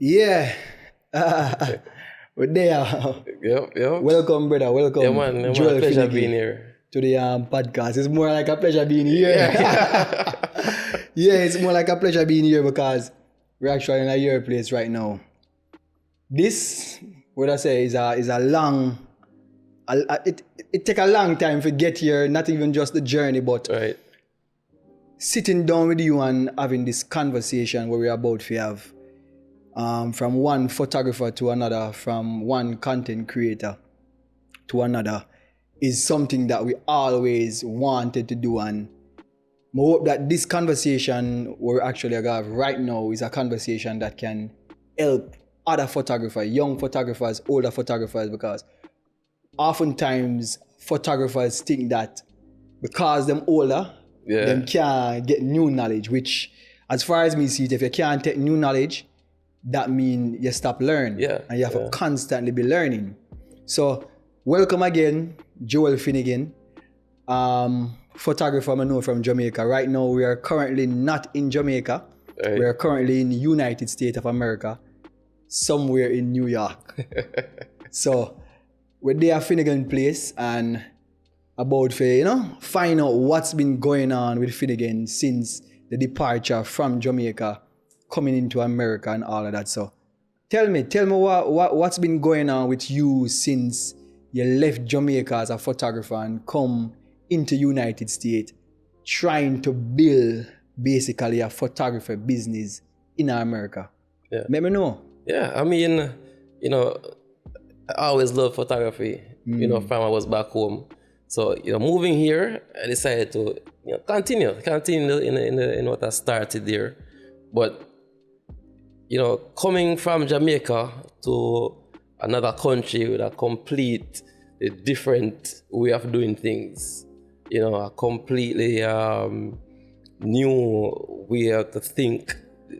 Yeah. We're there. Yep. Welcome, brother. Welcome. Yeah, man. Joel Pleasure Finnigen being here. to the podcast. It's more like a pleasure being here. Yeah, it's more like a pleasure being here because we're actually in a year place right now. This, what I say, is a long. It take a long time to get here. Not even just the journey, but Right. sitting down with you and having this conversation where we're about to have. From one photographer to another, from one content creator to another, is something that we always wanted to do. And I hope that this conversation we're actually going to have right now is a conversation that can help other photographers, young photographers, older photographers, because oftentimes photographers think that because them older, them can't get new knowledge, which as far as me see it, if you can't take new knowledge, that means you stop learning. And you have to constantly be learning. So welcome again, Joel Finnigen, photographer I know from Jamaica. Right now we are currently not in Jamaica. Right. We are currently in the United States of America, somewhere in New York. So we're there at Finnigen Place and about to, find out what's been going on with Finnigen since the departure from Jamaica, coming into America and all of that. So tell me what's been going on with you since you left Jamaica as a photographer and come into United States trying to build basically a photography business in America. Yeah. Let me know. Yeah, I mean, I always loved photography, from I was back home. So, moving here, I decided to continue in what I started there. But coming from Jamaica to another country with a complete different way of doing things, a completely new way to think.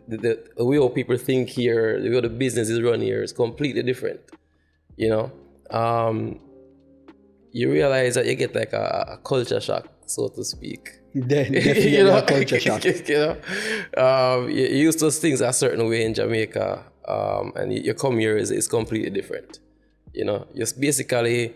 The way how people think here, the way the business is run here is completely different. You realize that you get like a culture shock, so to speak. Definitely a culture shock. You used those things a certain way in Jamaica, and you come here is completely different. Just basically,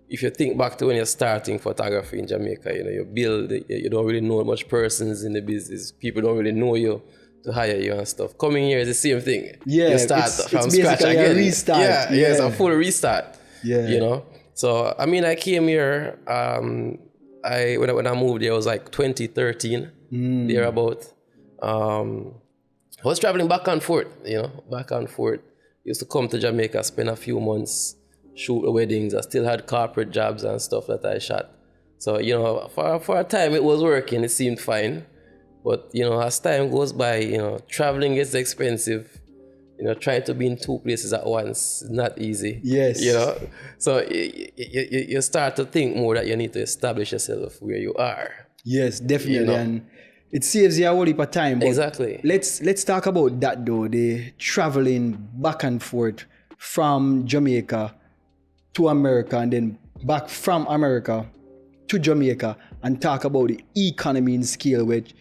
if you think back to when you're starting photography in Jamaica, you build, you don't really know much persons in the business. People don't really know you to hire you and stuff. Coming here is the same thing. Yeah, you start from it's scratch basically again. A restart. Yeah, it's a full restart. Yeah. So I mean, I came here. When I moved here, it was like 2013, thereabout. I was traveling back and forth. Used to come to Jamaica, spend a few months, shoot weddings. I still had corporate jobs and stuff that I shot. So for a time it was working. It seemed fine, but as time goes by, traveling gets expensive. Trying to be in two places at once is not easy. Yes. So you start to think more that you need to establish yourself where you are. Yes, definitely. And it saves you a whole heap of time. But exactly. Let's talk about that though, the traveling back and forth from Jamaica to America and then back from America to Jamaica, and talk about the economy in scale, which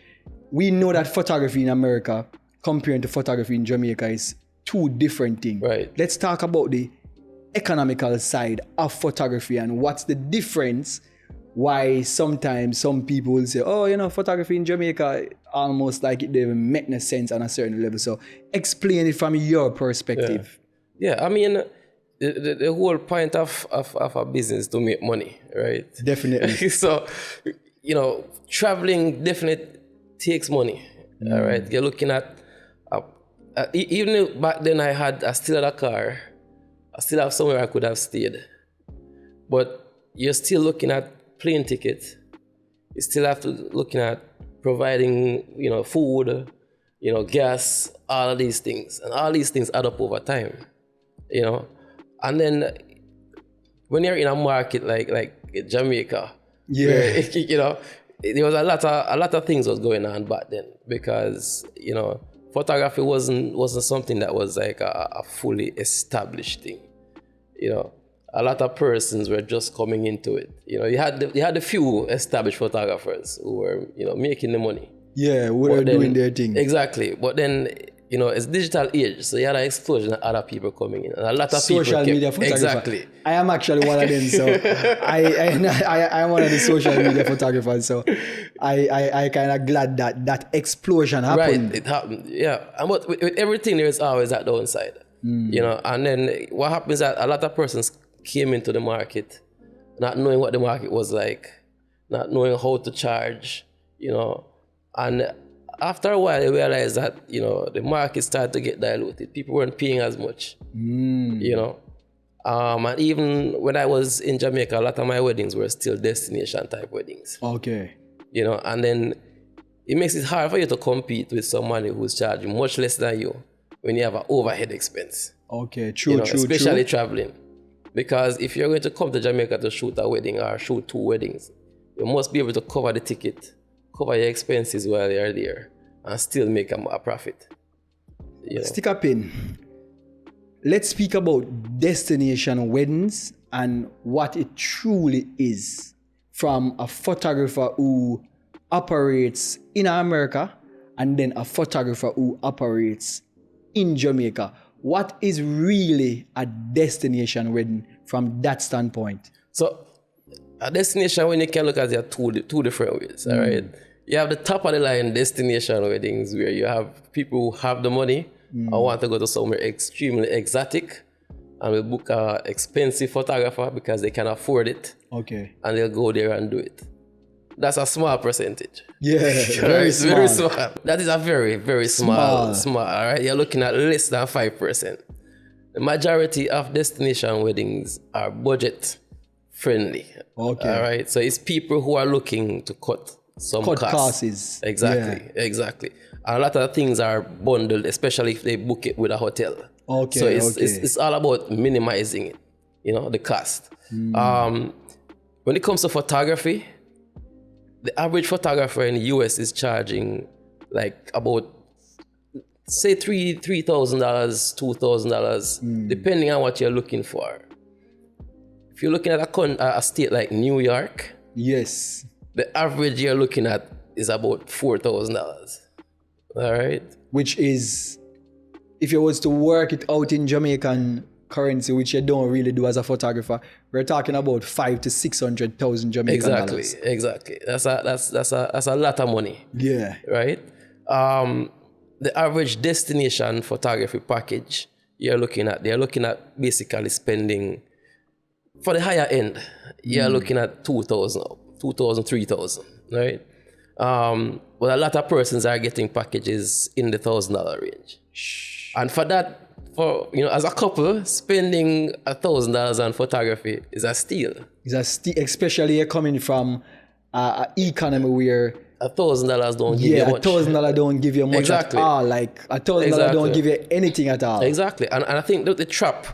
we know that photography in America compared to photography in Jamaica is two different things. Right. Let's talk about the economical side of photography and what's the difference, why sometimes some people will say, photography in Jamaica almost like it doesn't make no sense on a certain level. So explain it from your perspective. Yeah, I mean, the whole point of a business is to make money, right? Definitely. So, traveling definitely takes money, all right? You're looking at even if back then I still had a car, I still have somewhere I could have stayed. But you're still looking at plane tickets. You still have to looking at providing, food, gas, all of these things. And all these things add up over time, And then when you're in a market like Jamaica, where, there was a lot of things was going on back then because, photography wasn't something that was like a fully established thing. A lot of persons were just coming into it. You had a few established photographers who were, making the money. Yeah, who were doing their thing. Exactly. But then, it's digital age, so you had an explosion of other people coming in, and a lot of social people media photographer. Exactly. I am actually one of them, so I'm one of the social media photographers. So I kind of glad that explosion happened. Right, it happened. Yeah, and but with everything, there is always that downside. And then what happens is that a lot of persons came into the market, not knowing what the market was like, not knowing how to charge, and after a while, they realized that, the market started to get diluted. People weren't paying as much, And even when I was in Jamaica, a lot of my weddings were still destination type weddings. Okay. And then it makes it hard for you to compete with somebody who's charging much less than you when you have an overhead expense. Okay, true. Especially traveling. Because if you're going to come to Jamaica to shoot a wedding or shoot 2 weddings, you must be able to cover the ticket, cover your expenses while you're there, and still make a profit. Stick a pin. Let's speak about destination weddings and what it truly is from a photographer who operates in America and then a photographer who operates in Jamaica. What is really a destination wedding from that standpoint? So a destination wedding, you can look at it two different ways, all right? You have the top of the line destination weddings where you have people who have the money and want to go to somewhere extremely exotic and will book an expensive photographer because they can afford it. Okay. And they'll go there and do it. That's a small percentage. Yeah, very small. Very small. That is a very, very small, all right? You're looking at less than 5%. The majority of destination weddings are budget friendly. Okay. All right? So it's people who are looking to cut costs. Exactly. And a lot of things are bundled, especially if they book it with a hotel. Okay. So it's all about minimizing it, the cost. When it comes to photography, the average photographer in the US is charging like about, say, $3,000, $2,000, depending on what you're looking for. If you're looking at a state like New York, yes, the average you're looking at is about $4,000. All right? Which is, if you was to work it out in Jamaican currency, which you don't really do as a photographer, we're talking about 500,000 to 600,000 Jamaican dollars. Exactly. That's a lot of money. Yeah. Right? The average destination photography package they're looking at basically spending, for the higher end, you're looking at 2,000, 3,000, right? But a lot of persons are getting packages in the $1,000 range. And for that, as a couple, spending $1,000 on photography is a steal. It's a steal, especially you're coming from an economy where $1,000 don't give you much. $1,000 don't give you much at all. Like $1,000 don't give you anything at all. Exactly. And I think that the trap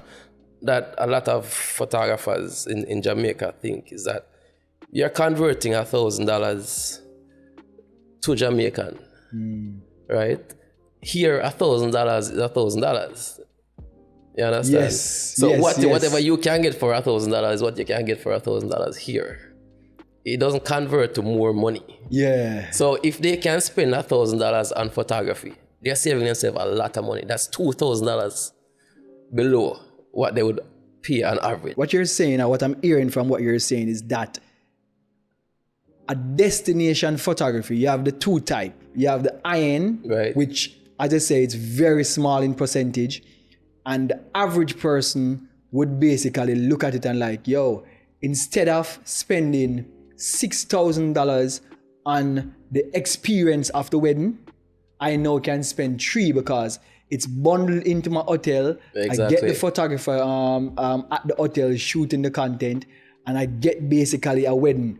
that a lot of photographers in Jamaica think is that you're converting $1,000 to Jamaican, right? Here, $1,000 is $1,000. You understand? Yes. So whatever you can get for $1,000 is what you can get for $1,000 here. It doesn't convert to more money. Yeah. So if they can spend $1,000 on photography, they're saving themselves a lot of money. That's $2,000 below what they would pay on average. What you're saying, and what I'm hearing from what you're saying, is that a destination photography, you have the two type. You have the high-end, right, which, as I say, it's very small in percentage. And the average person would basically look at it and like, yo, instead of spending $6,000 on the experience of the wedding, I now can spend $3,000 because it's bundled into my hotel. Exactly. I get the photographer at the hotel shooting the content, and I get basically a wedding.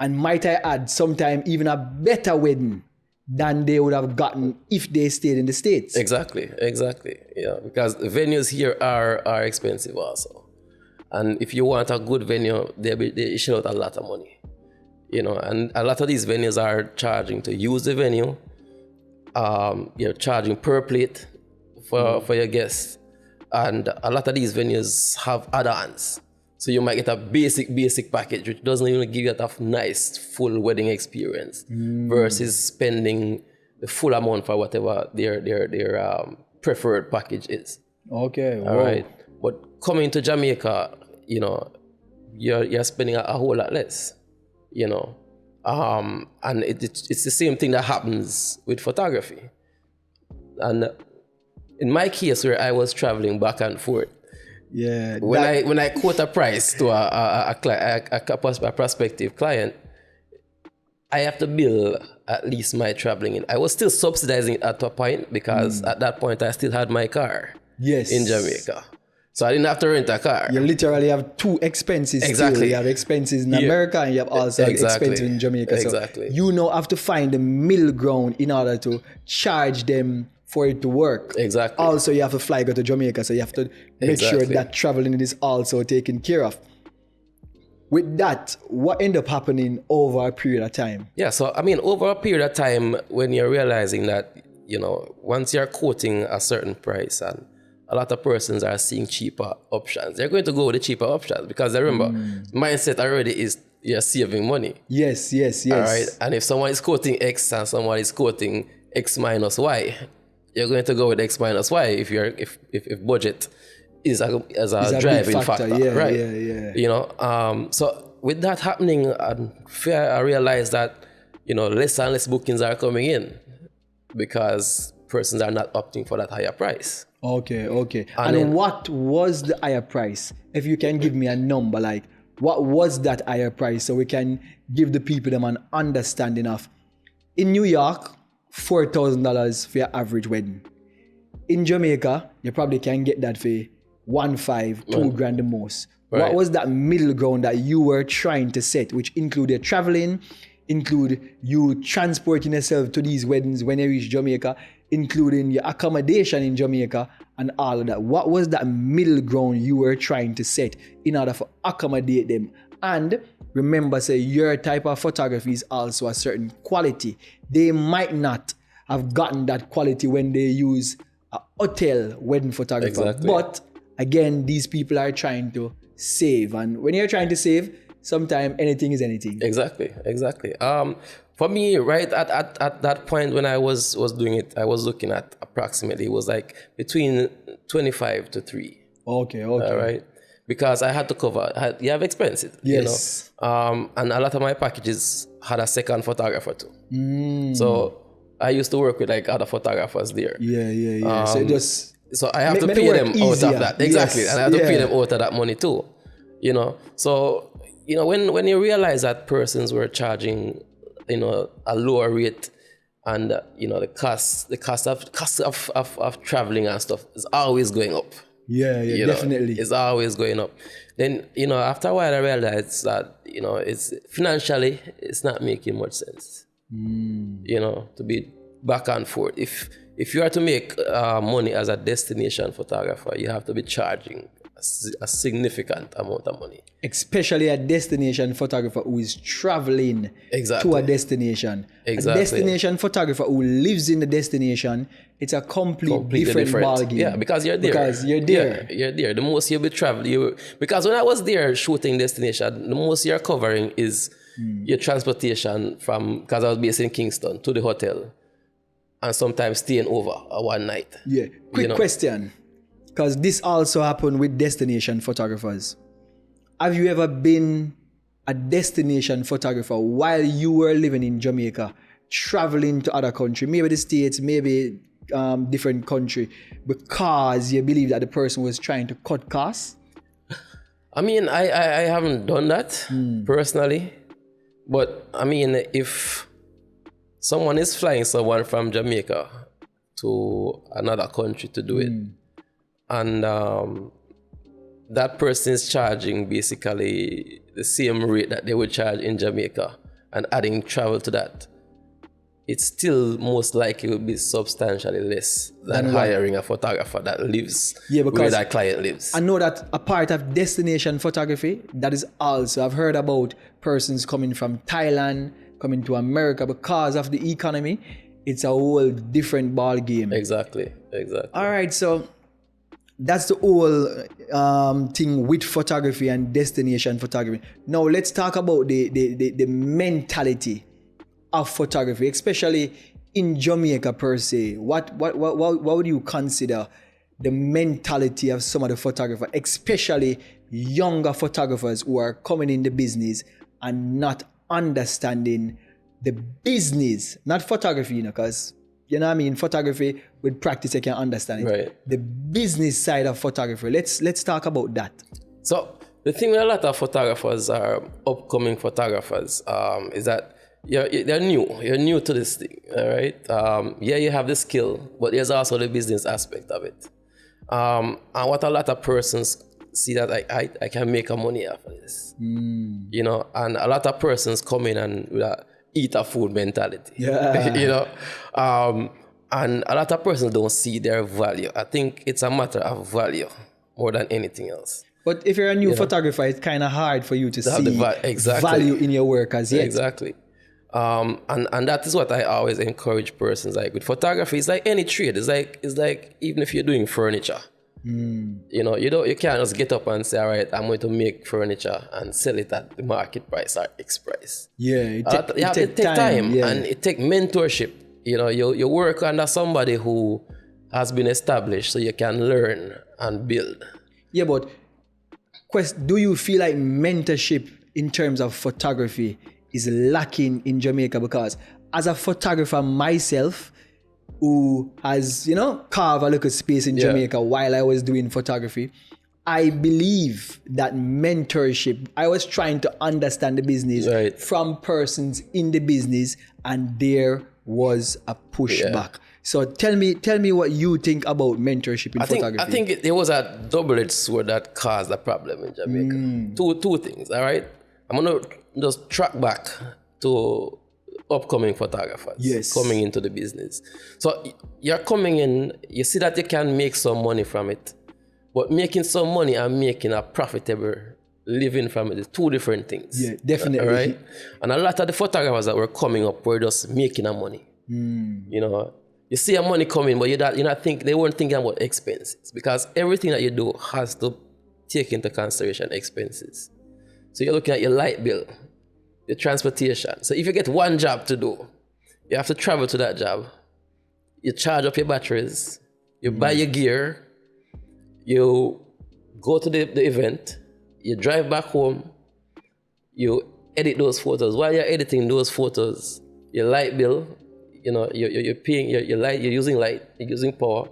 And might I add, sometime even a better wedding than they would have gotten if they stayed in the States. Exactly. Yeah, because the venues here are expensive also. And if you want a good venue, they shell out a lot of money. And a lot of these venues are charging to use the venue. You're charging per plate for your guests. And a lot of these venues have add-ons. So you might get a basic package, which doesn't even give you that nice full wedding experience versus spending the full amount for whatever their preferred package is. Okay. All right. But coming to Jamaica, you know, you're spending a whole lot less, you know. And it's the same thing that happens with photography. And in my case, where I was traveling back and forth, yeah, when I quote a price to a prospective client, I have to bill at least my traveling in. I was still subsidizing it at a point because at that point I still had my car. Yes. In Jamaica. So I didn't have to rent a car. You literally have two expenses. Exactly. Still. You have expenses in America and you have also expenses in Jamaica. Exactly. So you now have to find the middle ground in order to charge them for it to work. Exactly. Also, you have to fly go to Jamaica, so you have to make sure that traveling is also taken care of. With that, what ended up happening over a period of time? Yeah, so I mean, over a period of time, when you're realizing that, you know, once you're quoting a certain price and a lot of persons are seeing cheaper options, they're going to go with the cheaper options because they remember, mindset already is you're saving money. Yes. All right, and if someone is quoting X and someone is quoting X minus Y, you're going to go with X minus Y if budget is a driving factor, right? Yeah. You know, so with that happening, I realized that, you know, less and less bookings are coming in because persons are not opting for that higher price. Okay. And then, what was the higher price? If you can give me a number, like what was that higher price, so we can give the people them an understanding of. In New York, $4,000 for your average wedding. In Jamaica, you probably can get that for $1,500, $2,000 the most. Right. What was that middle ground that you were trying to set, which included traveling, include you transporting yourself to these weddings when you reach Jamaica, including your accommodation in Jamaica and all of that? What was that middle ground you were trying to set in order to accommodate them? And remember, say your type of photography is also a certain quality. They might not have gotten that quality when they use a hotel wedding photographer. Exactly. But again, these people are trying to save. And when you're trying to save, sometimes anything is anything. Exactly. For me, right at that point when I was doing it, I was looking at approximately, it was like between 25 to 3. Okay. All right. Because I had to cover, you have expenses, yes. You know. And a lot of my packages had a second photographer too. So I used to work with like other photographers there. Yeah. So I have to pay them out of that. Exactly. Yes. And I have to pay them out of that money too. You know. So, you know, when you realize that persons were charging, you know, a lower rate, and you know, the cost of traveling and stuff is always going up. Yeah, definitely. It's always going up. Then, you know, after a while I realized that, you know, it's financially it's not making much sense. You know, to be back and forth. If you are to make money as a destination photographer, you have to be charging a significant amount of money. Especially a destination photographer who is traveling to a destination. Exactly. A destination photographer who lives in the destination, it's a completely different ballgame. Yeah, because you're there. Yeah, you're there. The most you'll be traveling. Because when I was there shooting destination, the most you're covering is your transportation from, because I was based in Kingston, to the hotel. And sometimes staying over one night. Yeah. Quick question. Because this also happened with destination photographers. Have you ever been a destination photographer while you were living in Jamaica, traveling to other country, maybe the States, maybe different country, because you believe that the person was trying to cut costs? I mean, I haven't done that personally. But I mean, if someone is flying someone from Jamaica to another country to do it, and that person is charging basically the same rate that they would charge in Jamaica and adding travel to that, it's still most likely will be substantially less than hiring a photographer that lives where that client lives. I know that a part of destination photography, that is also, I've heard about persons coming from Thailand, coming to America because of the economy. It's a whole different ball game. Exactly. All right, so that's the whole thing with photography and destination photography. Now let's talk about the mentality of photography, especially in Jamaica per se, what would you consider the mentality of some of the photographers, especially younger photographers who are coming in the business and not understanding the business, not photography, because you know what I mean, photography with practice you can understand it. Right. The business side of photography. Let's talk about that. So the thing with a lot of photographers are upcoming photographers is that they're new. You're new to this thing, all right? Yeah, you have the skill, but there's also the business aspect of it. And what a lot of persons see that I can make a money off of this, you know, and a lot of persons come in and with a eat a food mentality, you know, and a lot of persons don't see their value. I think it's a matter of value more than anything else. But if you're a new photographer, it's kind of hard for you to see value in your work as yet. Exactly. And that is what I always encourage persons. Like with photography, it's like any trade. It's like even if you're doing furniture, you know, you can't just get up and say, all right, I'm going to make furniture and sell it at the market price or X price. Yeah, you have to take time and it takes mentorship. You know, you work under somebody who has been established so you can learn and build. Yeah, but do you feel like mentorship in terms of photography is lacking in Jamaica? Because as a photographer myself, who has, you know, carved a little space in Jamaica while I was doing photography, I believe that mentorship, I was trying to understand the business from persons in the business, and there was a pushback. So tell me what you think about mentorship in photography. I think there was a double-edged sword that caused a problem in Jamaica. Two things, all right? I'm going to just track back to upcoming photographers coming into the business. So you're coming in, you see that you can make some money from it, but making some money and making a profitable living from it is two different things. Yeah, definitely. Right? And a lot of the photographers that were coming up were just making a money. You know, you see a money coming, but they weren't thinking about expenses, because everything that you do has to take into consideration expenses. So you're looking at your light bill, your transportation. So if you get one job to do, you have to travel to that job. You charge up your batteries, you buy your gear, you go to the event, you drive back home, you edit those photos. While you're editing those photos, your light bill, you know, you're paying your light, you're using power,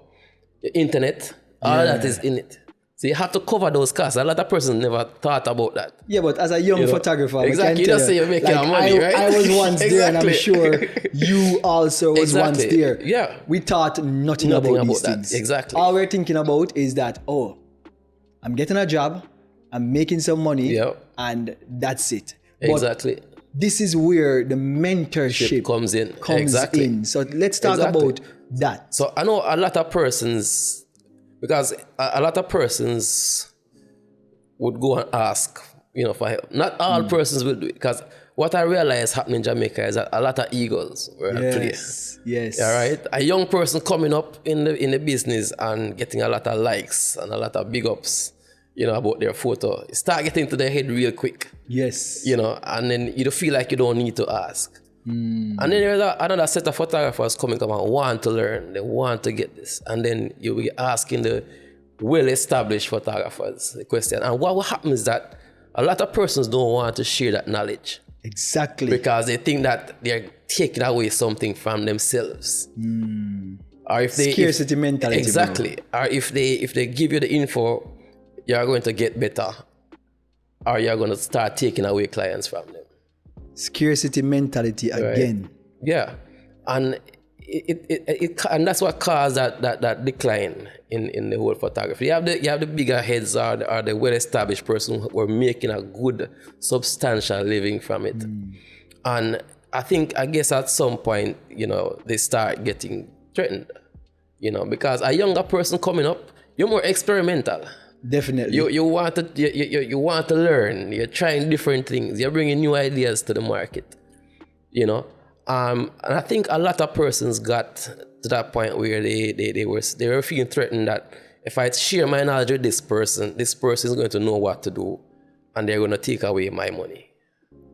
your internet, all that is in it. So you have to cover those costs. A lot of persons never thought about that. Yeah, but as a young photographer, exactly, you don't say you're making money, right? I was once there, and I'm sure you also was once there. Yeah, we thought nothing about these things. Exactly. All we're thinking about is that, oh, I'm getting a job, I'm making some money, and that's it. Exactly. But this is where the mentorship comes in. So let's talk about that. So I know a lot of persons, because a lot of persons would go and ask, you know, for help. Not all persons will do it, because what I realized happening in Jamaica is that a lot of egos were at play. Yes. All right. A young person coming up in the business and getting a lot of likes and a lot of big ups, you know, about their photo, start getting to their head real quick. Yes. You know, and then you feel like you don't need to ask. And then there's another set of photographers coming up and want to learn. They want to get this. And then you'll be asking the well-established photographers the question. And what will happen is that a lot of persons don't want to share that knowledge. Exactly. Because they think that they're taking away something from themselves. Or if they scarcity mentality. Exactly. Bro. Or if they give you the info, you're going to get better. Or you're going to start taking away clients from them. Scarcity mentality again. Right. Yeah. And and that's what caused that decline in the whole photography. You have the bigger heads or the well-established person who are making a good substantial living from it. And I guess at some point, you know, they start getting threatened, you know, because a younger person coming up, you're more experimental. Definitely. You want to learn. You're trying different things. You're bringing new ideas to the market, you know. And I think a lot of persons got to that point where they were feeling threatened that if I share my knowledge with this person is going to know what to do, and they're going to take away my money.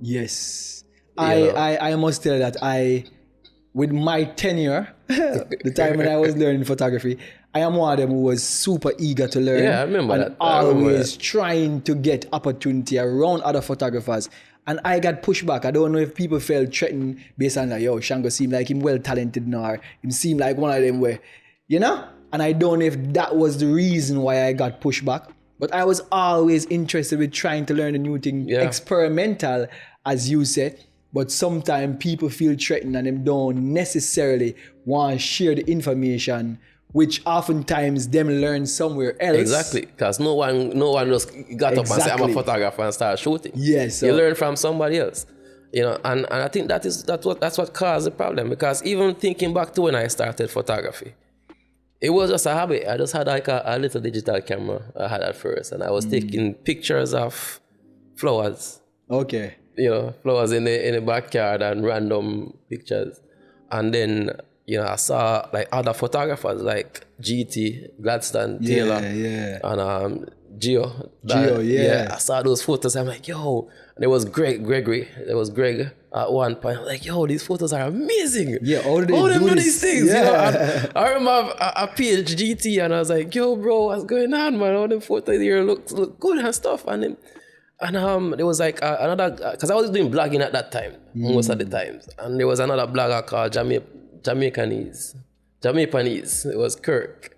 Yes, I must tell that with my tenure, the time when I was learning photography, I am one of them who was super eager to learn. Yeah, I remember and that. always trying to get opportunity around other photographers. And I got pushed back. I don't know if people felt threatened based on like, yo, Shango seemed like him well talented now, or him seemed like one of them where, you know? And I don't know if that was the reason why I got pushed back. But I was always interested with trying to learn a new thing, experimental, as you said. But sometimes people feel threatened and them don't necessarily want to share the information, which oftentimes them learn somewhere else. Exactly, because no one just got up and said, I'm a photographer and start shooting. Yes. You learn from somebody else. You know, and I think that's what caused the problem. Because even thinking back to when I started photography, it was just a hobby. I just had like a little digital camera I had at first, and I was taking pictures of flowers. Okay. You know, flowers in the backyard and random pictures. And then, you know, I saw like other photographers like GT, Gladstone, Taylor, and Gio. I saw those photos. I'm like, yo, and there was Gregory. There was Greg at one point. I'm like, yo, these photos are amazing. Yeah, all they do these things. Yeah. You know? I remember I paged GT and I was like, yo, bro, what's going on, man? All the photos here look good and stuff. And there was like another, because I was doing blogging at that time, most of the times. And there was another blogger called Jamaicanese. It was Kirk.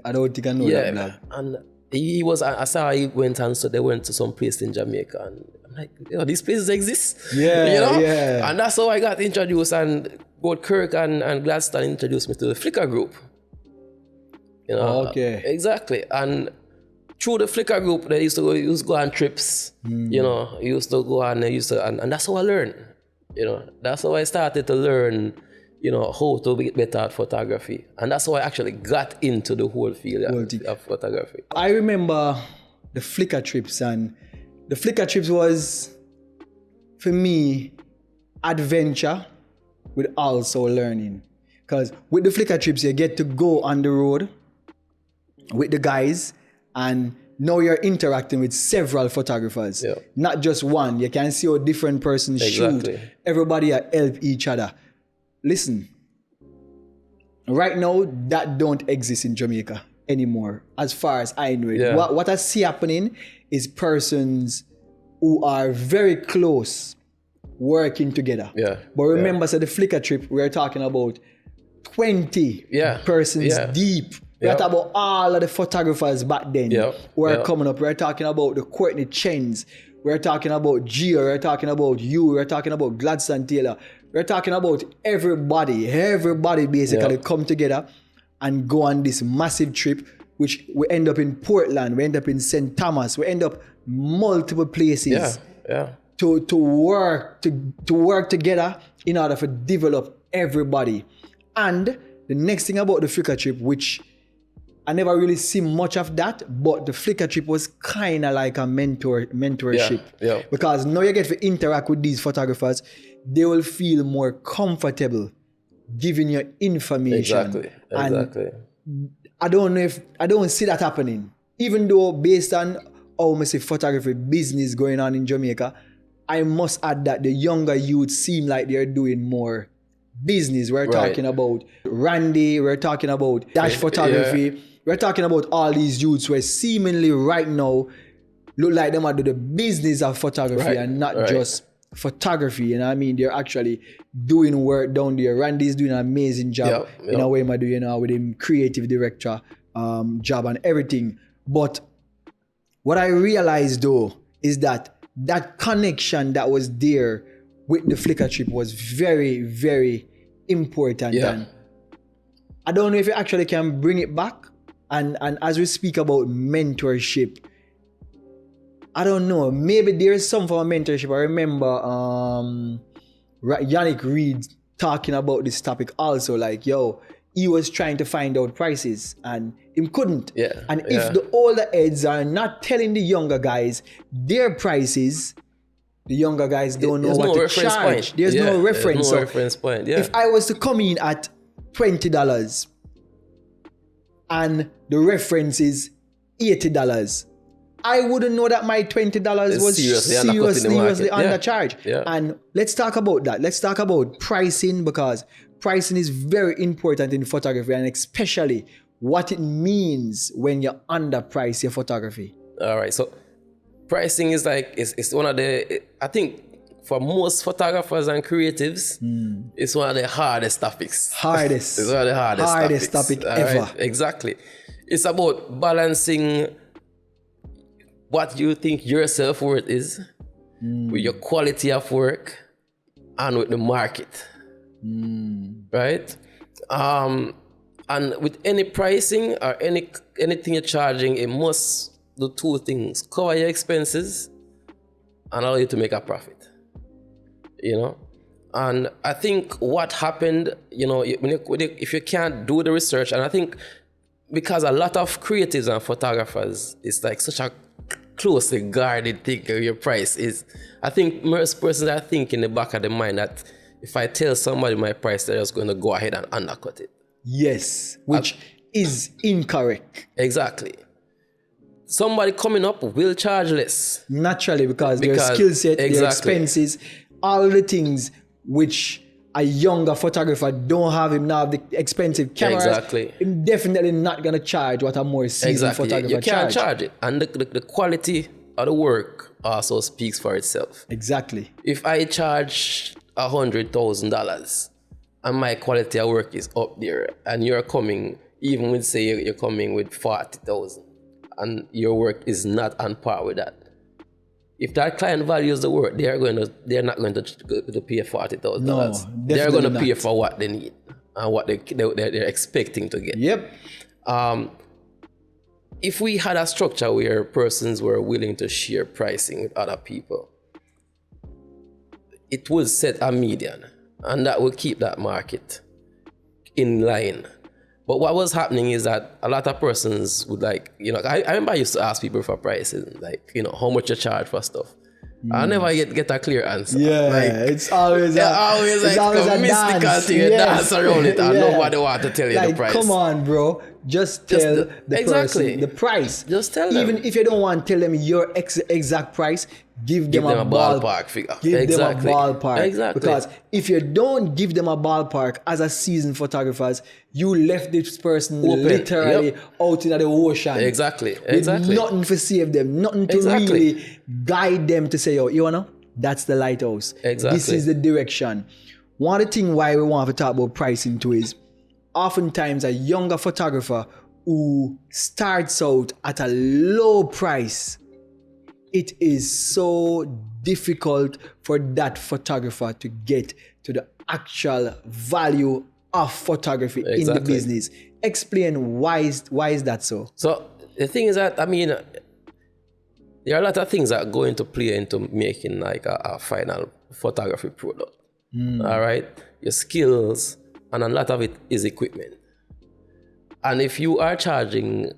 I don't think I know that blog. And he was, I saw he went and so they went to some place in Jamaica. And I'm like, yo, these places exist. Yeah, you know? Yeah. And that's how I got introduced. And both Kirk and Gladstone introduced me to the Flickr group. You know? Okay. Exactly. And through the Flickr group, they used to go on trips. You know, used to go on, and that's how I learned. You know, that's how I started to learn, you know, how to get better at photography. And that's how I actually got into the whole field of photography. I remember the Flickr trips, and the Flickr trips was, for me, adventure with also learning. Because with the Flickr trips, you get to go on the road with the guys, and now you're interacting with several photographers, not just one. You can see how different persons shoot. Everybody help each other. Listen, right now that don't exist in Jamaica anymore, as far as I know it. What I see happening is persons who are very close working together. But remember, so the Flickr trip, we're talking about 20 persons deep. We're talking about all of the photographers back then who are coming up. We're talking about the Courtney Chens. We're talking about Gio. We're talking about you. We're talking about Gladstone Taylor. We're talking about everybody basically come together and go on this massive trip, which we end up in Portland, we end up in St. Thomas, we end up multiple places to work together in order to develop everybody. And the next thing about the Flickr trip, which I never really see much of that, but the Flickr trip was kind of like a mentorship. Because now you get to interact with these photographers, they will feel more comfortable giving you information. Exactly. And I don't see that happening. Even though based on how I say photography business going on in Jamaica, I must add that the younger youth seem like they're doing more business. We're talking about Randy, we're talking about Dash Photography. We're talking about all these youths where seemingly right now look like them are doing the business of photography and not just photography. You know what I mean? They're actually doing work down there. Randy's doing an amazing job in a way, you know, with him creative director job and everything. But what I realized though is that connection that was there with the Flickr trip was very, very important. And I don't know if you actually can bring it back. And as we speak about mentorship, I don't know, maybe there's some form of mentorship. I remember Yannick Reed talking about this topic also, like, yo, he was trying to find out prices and he couldn't. And if the older heads are not telling the younger guys their prices, the younger guys don't know what to charge. There's no reference. There's no reference point. If I was to come in at $20 and the reference is $80, I wouldn't know that my $20 was seriously undercharged. And let's talk about that. Let's talk about pricing, because pricing is very important in photography, and especially what it means when you underprice your photography. All right. So pricing is like, it's one of the, I think for most photographers and creatives, it's one of the hardest topics. It's one of the hardest topic All ever. right? Exactly. It's about balancing what you think your self-worth is with your quality of work and with the market. Right? And with any pricing or anything you're charging, it must do two things: cover your expenses and allow you to make a profit. You know? And I think what happened, you know, if you can't do the research, and I think because a lot of creatives and photographers, it's like such a closely guarded thing your price is. I think most persons are thinking in the back of their mind that if I tell somebody my price, they're just going to go ahead and undercut it. Yes, which is incorrect. Exactly. Somebody coming up will charge less. Naturally, because their skill set, their expenses, all the things which a younger photographer don't have. Him now have the expensive cameras. Exactly. I'm definitely not going to charge what a more seasoned photographer You can't charge it. And the quality of the work also speaks for itself. Exactly. If I charge $100,000 and my quality of work is up there, and you're coming, even with say you're coming with 40,000 and your work is not on par with that, if that client values the work, they're not going to pay $40,000. No, they're going to pay not. for what they need and what they're expecting to get. Yep. If we had a structure where persons were willing to share pricing with other people, it would set a median, and that would keep that market in line. But what was happening is that a lot of persons would like, you know, I remember I used to ask people for prices, like, you know, how much you charge for stuff. I never get a clear answer. Yeah, like, it's always a mystical dance. thing. You dance around it, and nobody want to tell you like, the price. Come on, bro. Just tell the person the price. Just tell them. Even if you don't want to tell them your exact price, give them a ballpark figure. Give them a ballpark. Exactly. Because if you don't give them a ballpark as a seasoned photographers, you left this person literally out in the ocean. Exactly. With nothing to save them, nothing to really guide them to say, you know, that's the lighthouse. Exactly. This is the direction. One of the things why we want to talk about pricing too is oftentimes a younger photographer who starts out at a low price, it is so difficult for that photographer to get to the actual value of photography in the business. Explain why is that so? So the thing is that, I mean, there are a lot of things that go into play into making like a final photography product. All right, your skills, and a lot of it is equipment. And if you are charging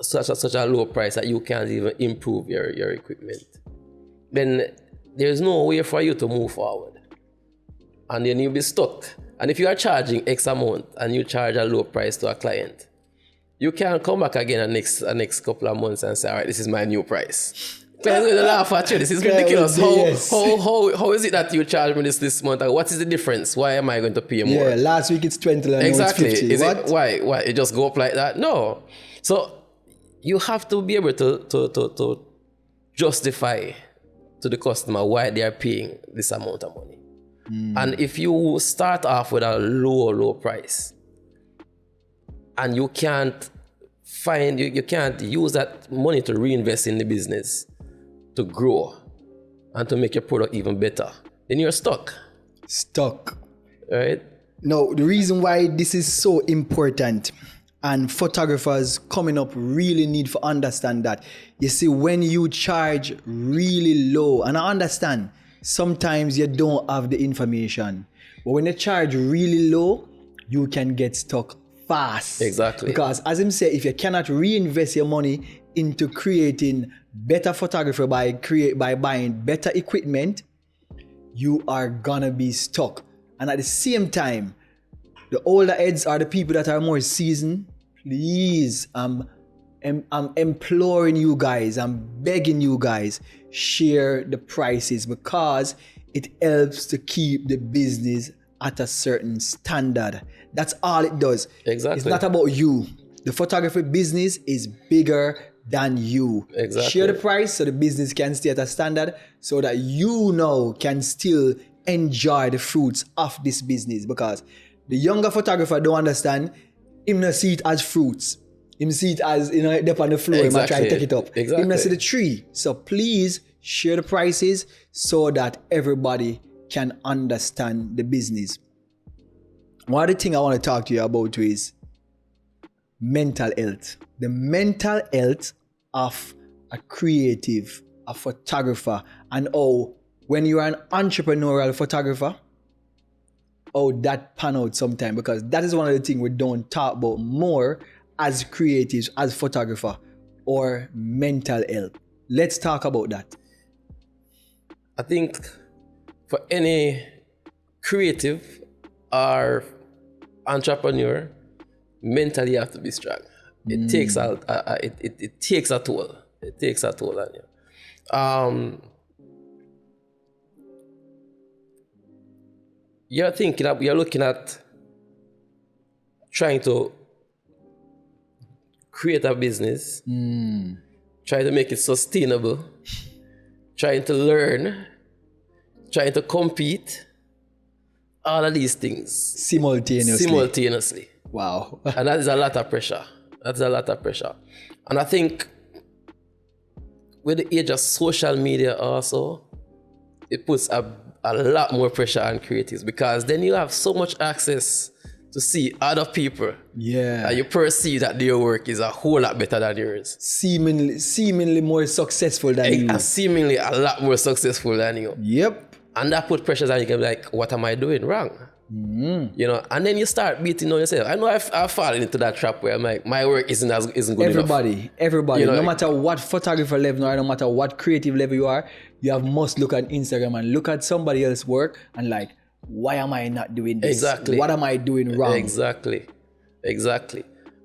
such a low price that you can't even improve your equipment, then there's no way for you to move forward. And then you'll be stuck. And if you are charging X amount and you charge a low price to a client, you can't come back again the next couple of months and say, all right, this is my new price. Client's going to laugh at you. This is ridiculous. How is it that you charge me this month? What is the difference? Why am I going to pay more? Yeah, last week it's 20 and exactly. Now it's 50. Is it, why? It just go up like that? No. So you have to be able to justify to the customer why they are paying this amount of money. And if you start off with a low price and you can't you can't use that money to reinvest in the business, to grow and to make your product even better, then you're stuck. Right? No, the reason why this is so important, and photographers coming up really need to understand that. You see, when you charge really low, and I understand sometimes you don't have the information, but when you charge really low, you can get stuck fast. Exactly. Because as him say, if you cannot reinvest your money into creating better photography by buying better equipment, you are gonna be stuck. And at the same time, the older heads are the people that are more seasoned. Please, I'm imploring you guys, I'm begging you guys, share the prices, because it helps to keep the business at a certain standard. That's all it does. Exactly. It's not about you. The photography business is bigger than you. Exactly. Share the price so the business can stay at a standard so that you now can still enjoy the fruits of this business, because the younger photographer don't understand. Him not see it as fruits. Him see it as, up on the floor. Exactly. He might try to take it up. Exactly. Him not see the tree. So please share the prices so that everybody can understand the business. One of the things I want to talk to you about is mental health. The mental health of a creative, a photographer, and when you are an entrepreneurial photographer, that pan out sometime, because that is one of the things we don't talk about more as creatives, as photographer, or mental health. Let's talk about that. I think for any creative or entrepreneur, mentally you have to be strong. It takes it takes a toll. It takes a toll on you. You're looking at trying to create a business, trying to make it sustainable, trying to learn, trying to compete, all of these things simultaneously. Wow. And that is a lot of pressure. And I think with the age of social media also, it puts a lot more pressure on creatives, because then you have so much access to see other people. Yeah. And you perceive that their work is a whole lot better than yours. Seemingly more successful than you. And seemingly a lot more successful than you. Yep. And that put pressures on you. Can be like, what am I doing wrong? And then you start beating on yourself. I know I've fallen into that trap where I'm like, my work isn't good enough. Everybody, no matter what photographer level or no matter what creative level you are, you must look at Instagram and look at somebody else's work and like, why am I not doing this? Exactly. What am I doing wrong? Exactly.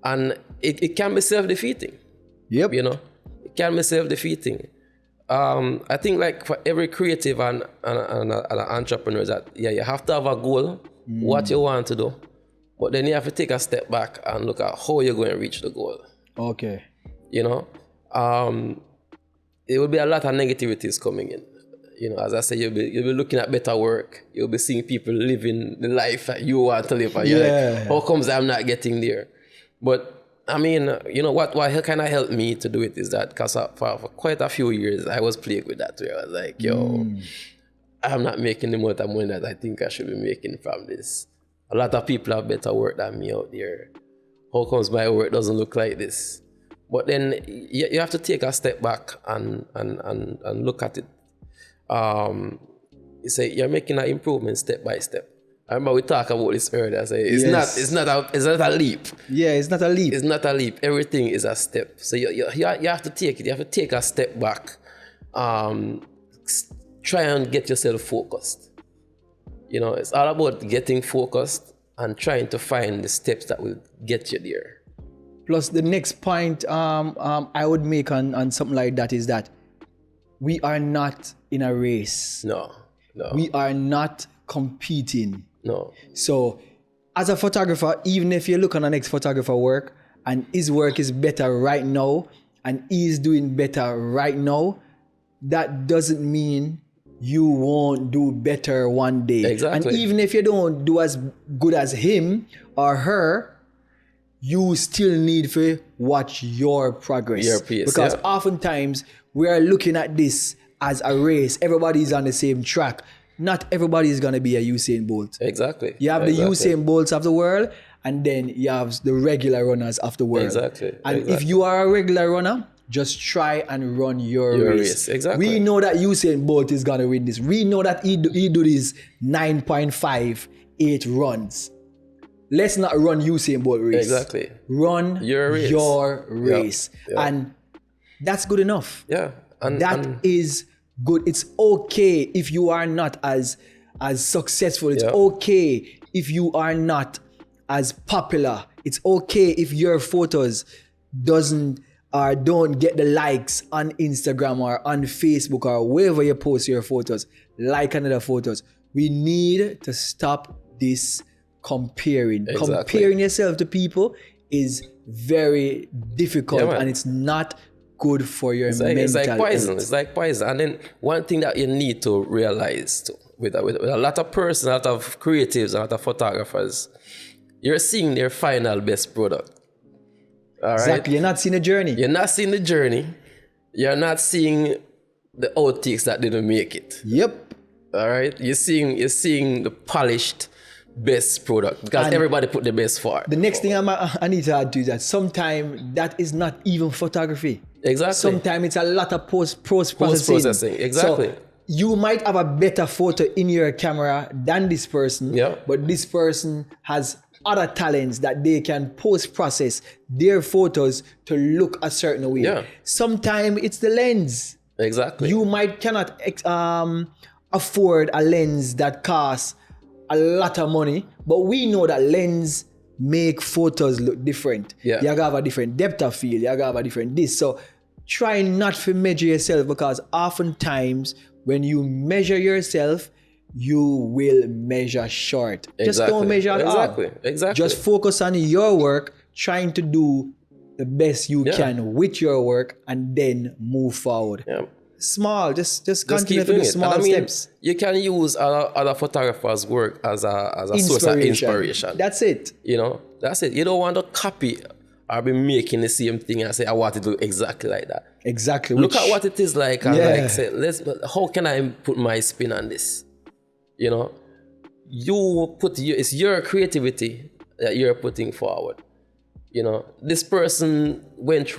And it can be self-defeating. Yep. It can be self-defeating. I think like for every creative and an entrepreneur, that you have to have a goal, what you want to do, but then you have to take a step back and look at how you're going to reach the goal. Okay. There will be a lot of negativities coming in. As I say, you'll be looking at better work. You'll be seeing people living the life that you want to live. And you're like, how comes I'm not getting there? But I mean, what kind of helped me to do it is that because for quite a few years, I was plagued with that, where I was like, I'm not making the amount of money that I think I should be making from this. A lot of people have better work than me out there. How comes my work doesn't look like this? But then you have to take a step back and look at it. You say you're making an improvement step by step. I remember we talked about this earlier. I say it's not a leap. Yeah, it's not a leap. It's not a leap. Everything is a step. So you have to take it. You have to take a step back. Try and get yourself focused. It's all about getting focused and trying to find the steps that will get you there. Plus, the next point I would make on something like that is that we are not in a race. No. We are not competing. No. So, as a photographer, even if you look on the next photographer work and his work is better right now and he's doing better right now, that doesn't mean you won't do better one day. Exactly. And even if you don't do as good as him or her, you still need to watch your progress. Your pace, because oftentimes we are looking at this as a race. Everybody's on the same track. Not everybody is going to be a Usain Bolt. Exactly. You have the Usain Bolts of the world, and then you have the regular runners of the world. Exactly. And if you are a regular runner, just try and run your race. Exactly. We know that Usain Bolt is going to win this. We know that he do this 9.58 runs. Let's not run Usain Bolt race. Exactly. Run your race. Yep. And that's good enough. Yeah. That is good. It's okay if you are not as successful. It's okay if you are not as popular. It's okay if your photos don't get the likes on Instagram or on Facebook or wherever you post your photos. Like another photos. We need to stop this comparing. Exactly. Comparing yourself to people is very difficult, Yeah, and it's not good for your mental It's like poison. health. It's like poison. And then one thing that you need to realize too, with a lot of persons, a lot of creatives, a lot of photographers, you're seeing their final best product. All right? Exactly. You're not seeing the journey. You're not seeing the journey. You're not seeing the outtakes that didn't make it. Yep. All right? You're seeing the polished best product because And everybody put the best for it. the next thing I need to add to is that sometimes that is not even photography. Exactly. Sometimes it's a lot of post-processing. Post-processing, exactly. So you might have a better photo in your camera than this person, Yeah. but this person has other talents that they can post-process their photos to look a certain way. Yeah. Sometimes it's the lens. Exactly. You cannot afford a lens that costs a lot of money, but we know that lens make photos look different. Yeah. You gotta have a different depth of field, you gotta have a different this. So try not to measure yourself, because oftentimes when you measure yourself, you will measure short. Just don't measure at all. Exactly. Just focus on your work, trying to do the best you can with your work, and then move forward. Yeah. Small, just continue keep to doing do it. small And I mean, steps. you can use other photographers' work as a source of inspiration. That's it. You know, that's it. You don't want to copy or be making the same thing and say, I want to do exactly like that. Exactly. Look at what it is like and Yeah. like say, how can I put my spin on this? You know, it's your creativity that you're putting forward. You know, this person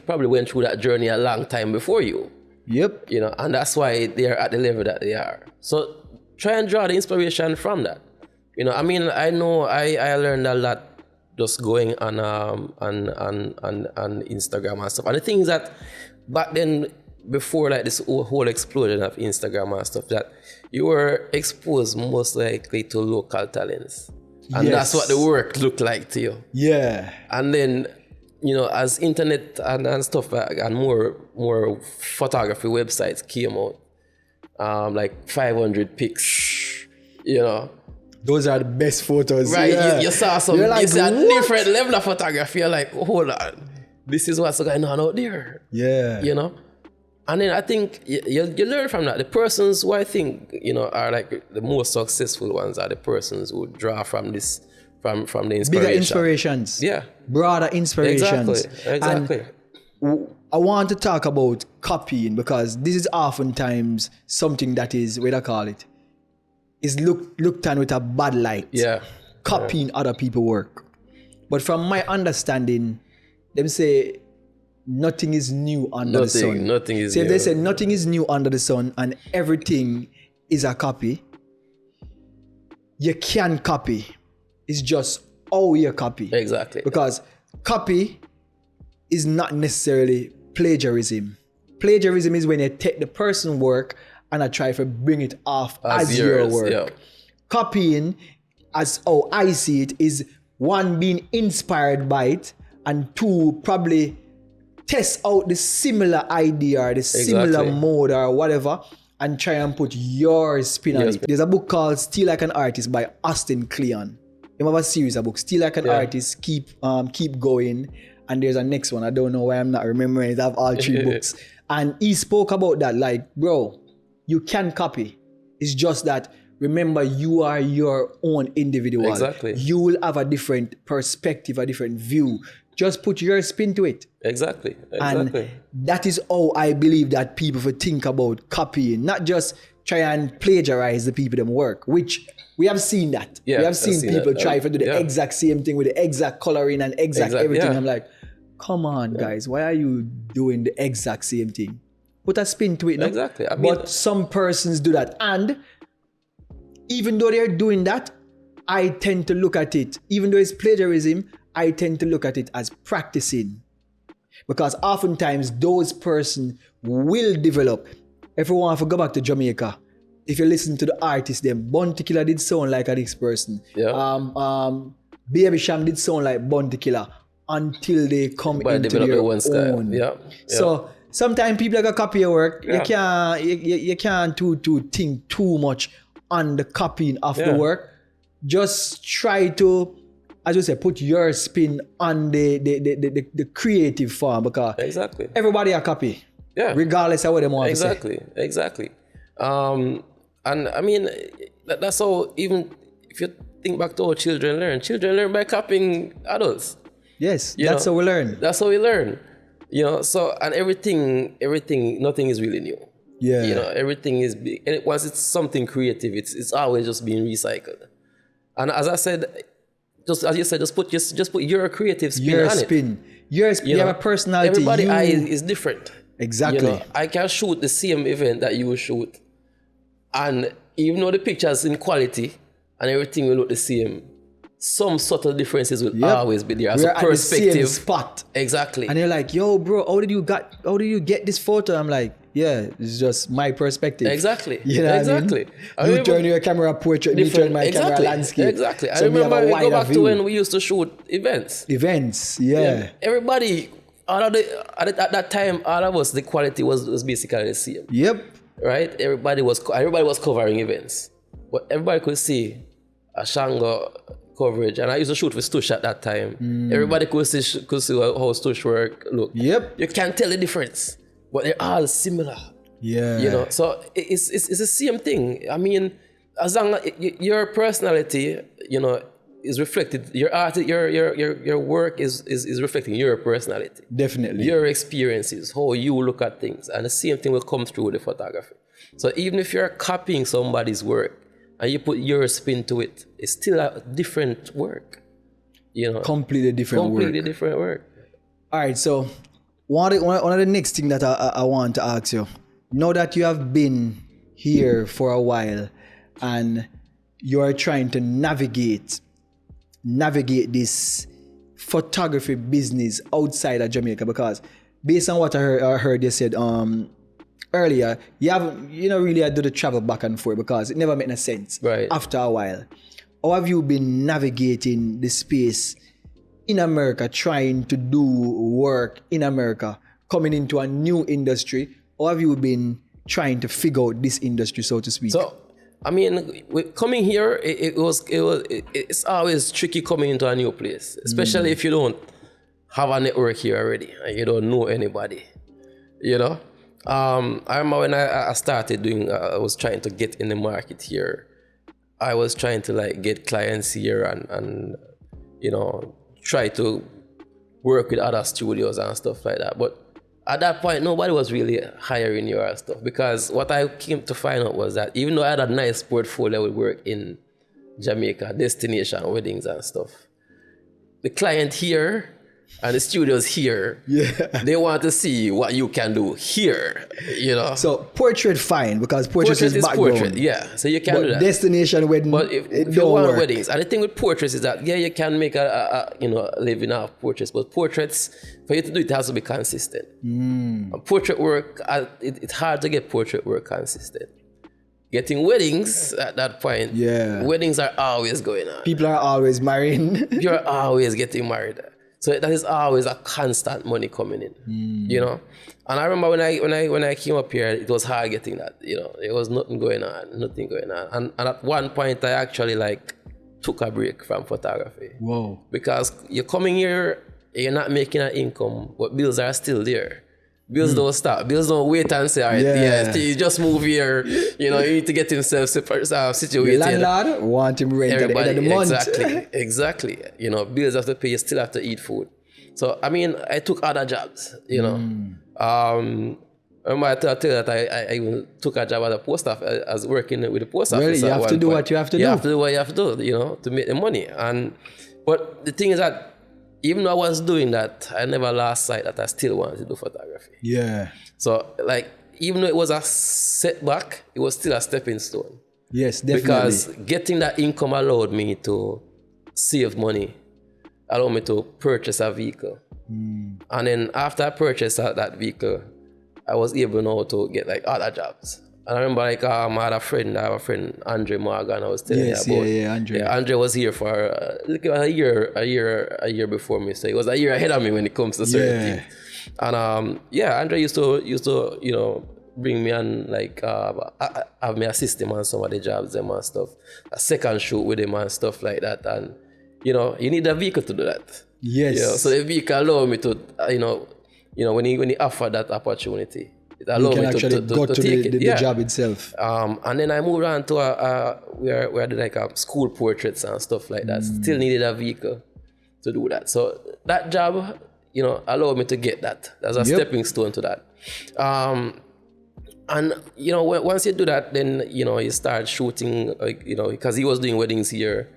probably went through that journey a long time before you. Yep. You know, and that's why they're at the level that they are. So try and draw the inspiration from that. You know, I mean, I know I learned a lot just going on Instagram and stuff. And the thing is that back then, before like this whole explosion of Instagram and stuff, that you were exposed most likely to local talents. And that's what the work looked like to you. Yeah. And then, you know, as internet and stuff and more photography websites came out, like 500 pics, you know. Those are the best photos. Right, Yeah. you saw some, Like, you see a what? different level of photography. You're like, hold on, this is what's going on out there. Yeah. You know? And then I think you learn from that. The persons who I think, you know, are like the most successful ones are the persons who draw from this, from the inspiration. Bigger inspirations. Yeah. Broader inspirations. Exactly. And I want to talk about copying, because this is oftentimes something that is, what I call it, is looked on with a bad light. Yeah. Copying other people's work. But from my understanding, them say nothing is new under the sun. Nothing is So new. if they say nothing is new under the sun and everything is a copy, you can copy. It's just how you copy. Exactly. Because copy is not necessarily plagiarism. Plagiarism is when you take the person's work and I try to bring it off as your yours, work. yeah. Copying, as how I see it, is one, being inspired by it, and two, probably test out the similar idea or the similar mode or whatever and try and put your spin on it. There's a book called Still Like an Artist by Austin Kleon. You have a series of books, Still Like an Artist, Keep Going, and there's a next one. I don't know why I'm not remembering it. I have all three books. And he spoke about that, like, bro, you can copy. It's just that, remember, you are your own individual. Exactly. You will have a different perspective, a different view. Just put your spin to it. Exactly. And that is how I believe that people would think about copying, not just try and plagiarize the people them work, which we have seen that. Yeah, we have seen people try to do the yeah. exact same thing with the exact coloring and exact everything. yeah. I'm like, come on, guys, why are you doing the exact same thing? Put a spin to it. No? Exactly. I mean, but some persons do that. And even though they're doing that, I tend to look at it, even though it's plagiarism, I tend to look at it as practicing. Because oftentimes those persons will develop. If you want to go back to Jamaica, if you listen to the artist, then Bounty Killer did sound like a this person. Yeah. Baby Sham did sound like Bounty Killer until they come into their own. Yeah. So sometimes people are gonna copy your work. You can't think too much on the copying of the work. just try to, as you say, put your spin on the creative form, because Exactly. everybody a copy. Yeah. Regardless of what they want to say. Exactly. And I mean, that's how, even if you think back to how children learn by copying adults. Yes, that's how we learn. That's how we learn. So, and everything, nothing is really new. Yeah. Everything is big. And once it's something creative, it's always just being recycled. And as I said, just as you said, just put your creative spin on it. You have a personality. Everybody's eye is different. Exactly. I can shoot the same event that you will shoot, and even though the pictures in quality and everything will look the same, some subtle differences will always be there. As a perspective, at the same spot. Exactly. And you're like, yo, bro, how did you get this photo? I'm like, yeah, it's just my perspective. Exactly. Exactly. You turn your camera portrait, me turn my camera landscape. Exactly. I remember we go back to when we used to shoot events. Yeah. Everybody, at that time, all of us, the quality was basically the same. Yep. Right? Everybody was covering events. But everybody could see a Shango coverage. And I used to shoot with Stush at that time. Everybody could see how Stush work look. Yep. You can't tell the difference, but they're all similar. Yeah. So it's the same thing. I mean, as long as your personality, is reflected, your art, your work is reflecting your personality. Definitely. Your experiences, how you look at things. And the same thing will come through the photography. So even if you're copying somebody's work and you put your spin to it, it's still a different work. Completely different work. All right, so one of the next thing that I want to ask you, now that you have been here for a while and you are trying to navigate this photography business outside of Jamaica, because based on what I heard you said earlier, you don't really do the travel back and forth because it never made no sense. Right. After a while, how have you been navigating the space in America, trying to do work in America, coming into a new industry? How have you been trying to figure out this industry, so to speak? So, I mean, coming here, it's always tricky coming into a new place, especially if you don't have a network here already and you don't know anybody. I remember when I started I was trying to get in the market here. I was trying to get clients here and try to work with other studios and stuff like that. But at that point, nobody was really hiring your stuff, because what I came to find out was that even though I had a nice portfolio with work in Jamaica, destination, weddings and stuff, the client here and the studios here, they want to see what you can do here, So portrait fine, because portrait is background. Portrait, yeah. So you can do that. Destination wedding, but if you want weddings, and the thing with portraits is that you can make a living off portraits, but portraits, for you to do it has to be consistent. Portrait work, it's hard to get portrait work consistent. Getting weddings at that point, weddings are always going on. People are always marrying. You're always getting married. So that is always a constant money coming in, And I remember when I came up here, it was hard getting that, There was nothing going on. And at one point, I actually took a break from photography. Whoa. Because you're coming here, you're not making an income, but bills are still there. Bills don't stop. Bills don't wait and say, all right, you just move here. You need to get himself situated. The landlord want him rent at the end of the month. Exactly. Bills have to pay. You still have to eat food. So, I mean, I took other jobs, I remember I tell you that I even took a job at the post office. I was working with the post office. Really, you have to do what you have to do. You have to do what you have to do, to make the money. But the thing is that even though I was doing that, I never lost sight that I still wanted to do photography. Yeah. So, even though it was a setback, it was still a stepping stone. Yes, definitely. Because getting that income allowed me to save money, allowed me to purchase a vehicle. And then after I purchased that vehicle, I was able now to get other jobs. And I remember I have a friend, Andre Morgan, I was telling you about. Andre. Yeah, Andre was here for a year before me. So he was a year ahead of me when it comes to certain things. And Andre used to bring me on, like, have me assist him on some of the jobs them and stuff. A second shoot with him and stuff like that. And, you know, you need a vehicle to do that. Yes. You know, so the vehicle allowed me to, when he offered that opportunity, it allowed me to take it. The job itself. And then I moved on to where I did like school portraits and stuff like that. Still needed a vehicle to do that. So that job, you know, allowed me to get that. That's a stepping stone to that. And, you know, once you do that, then, you know, you start shooting, like, you know, because he was doing weddings here.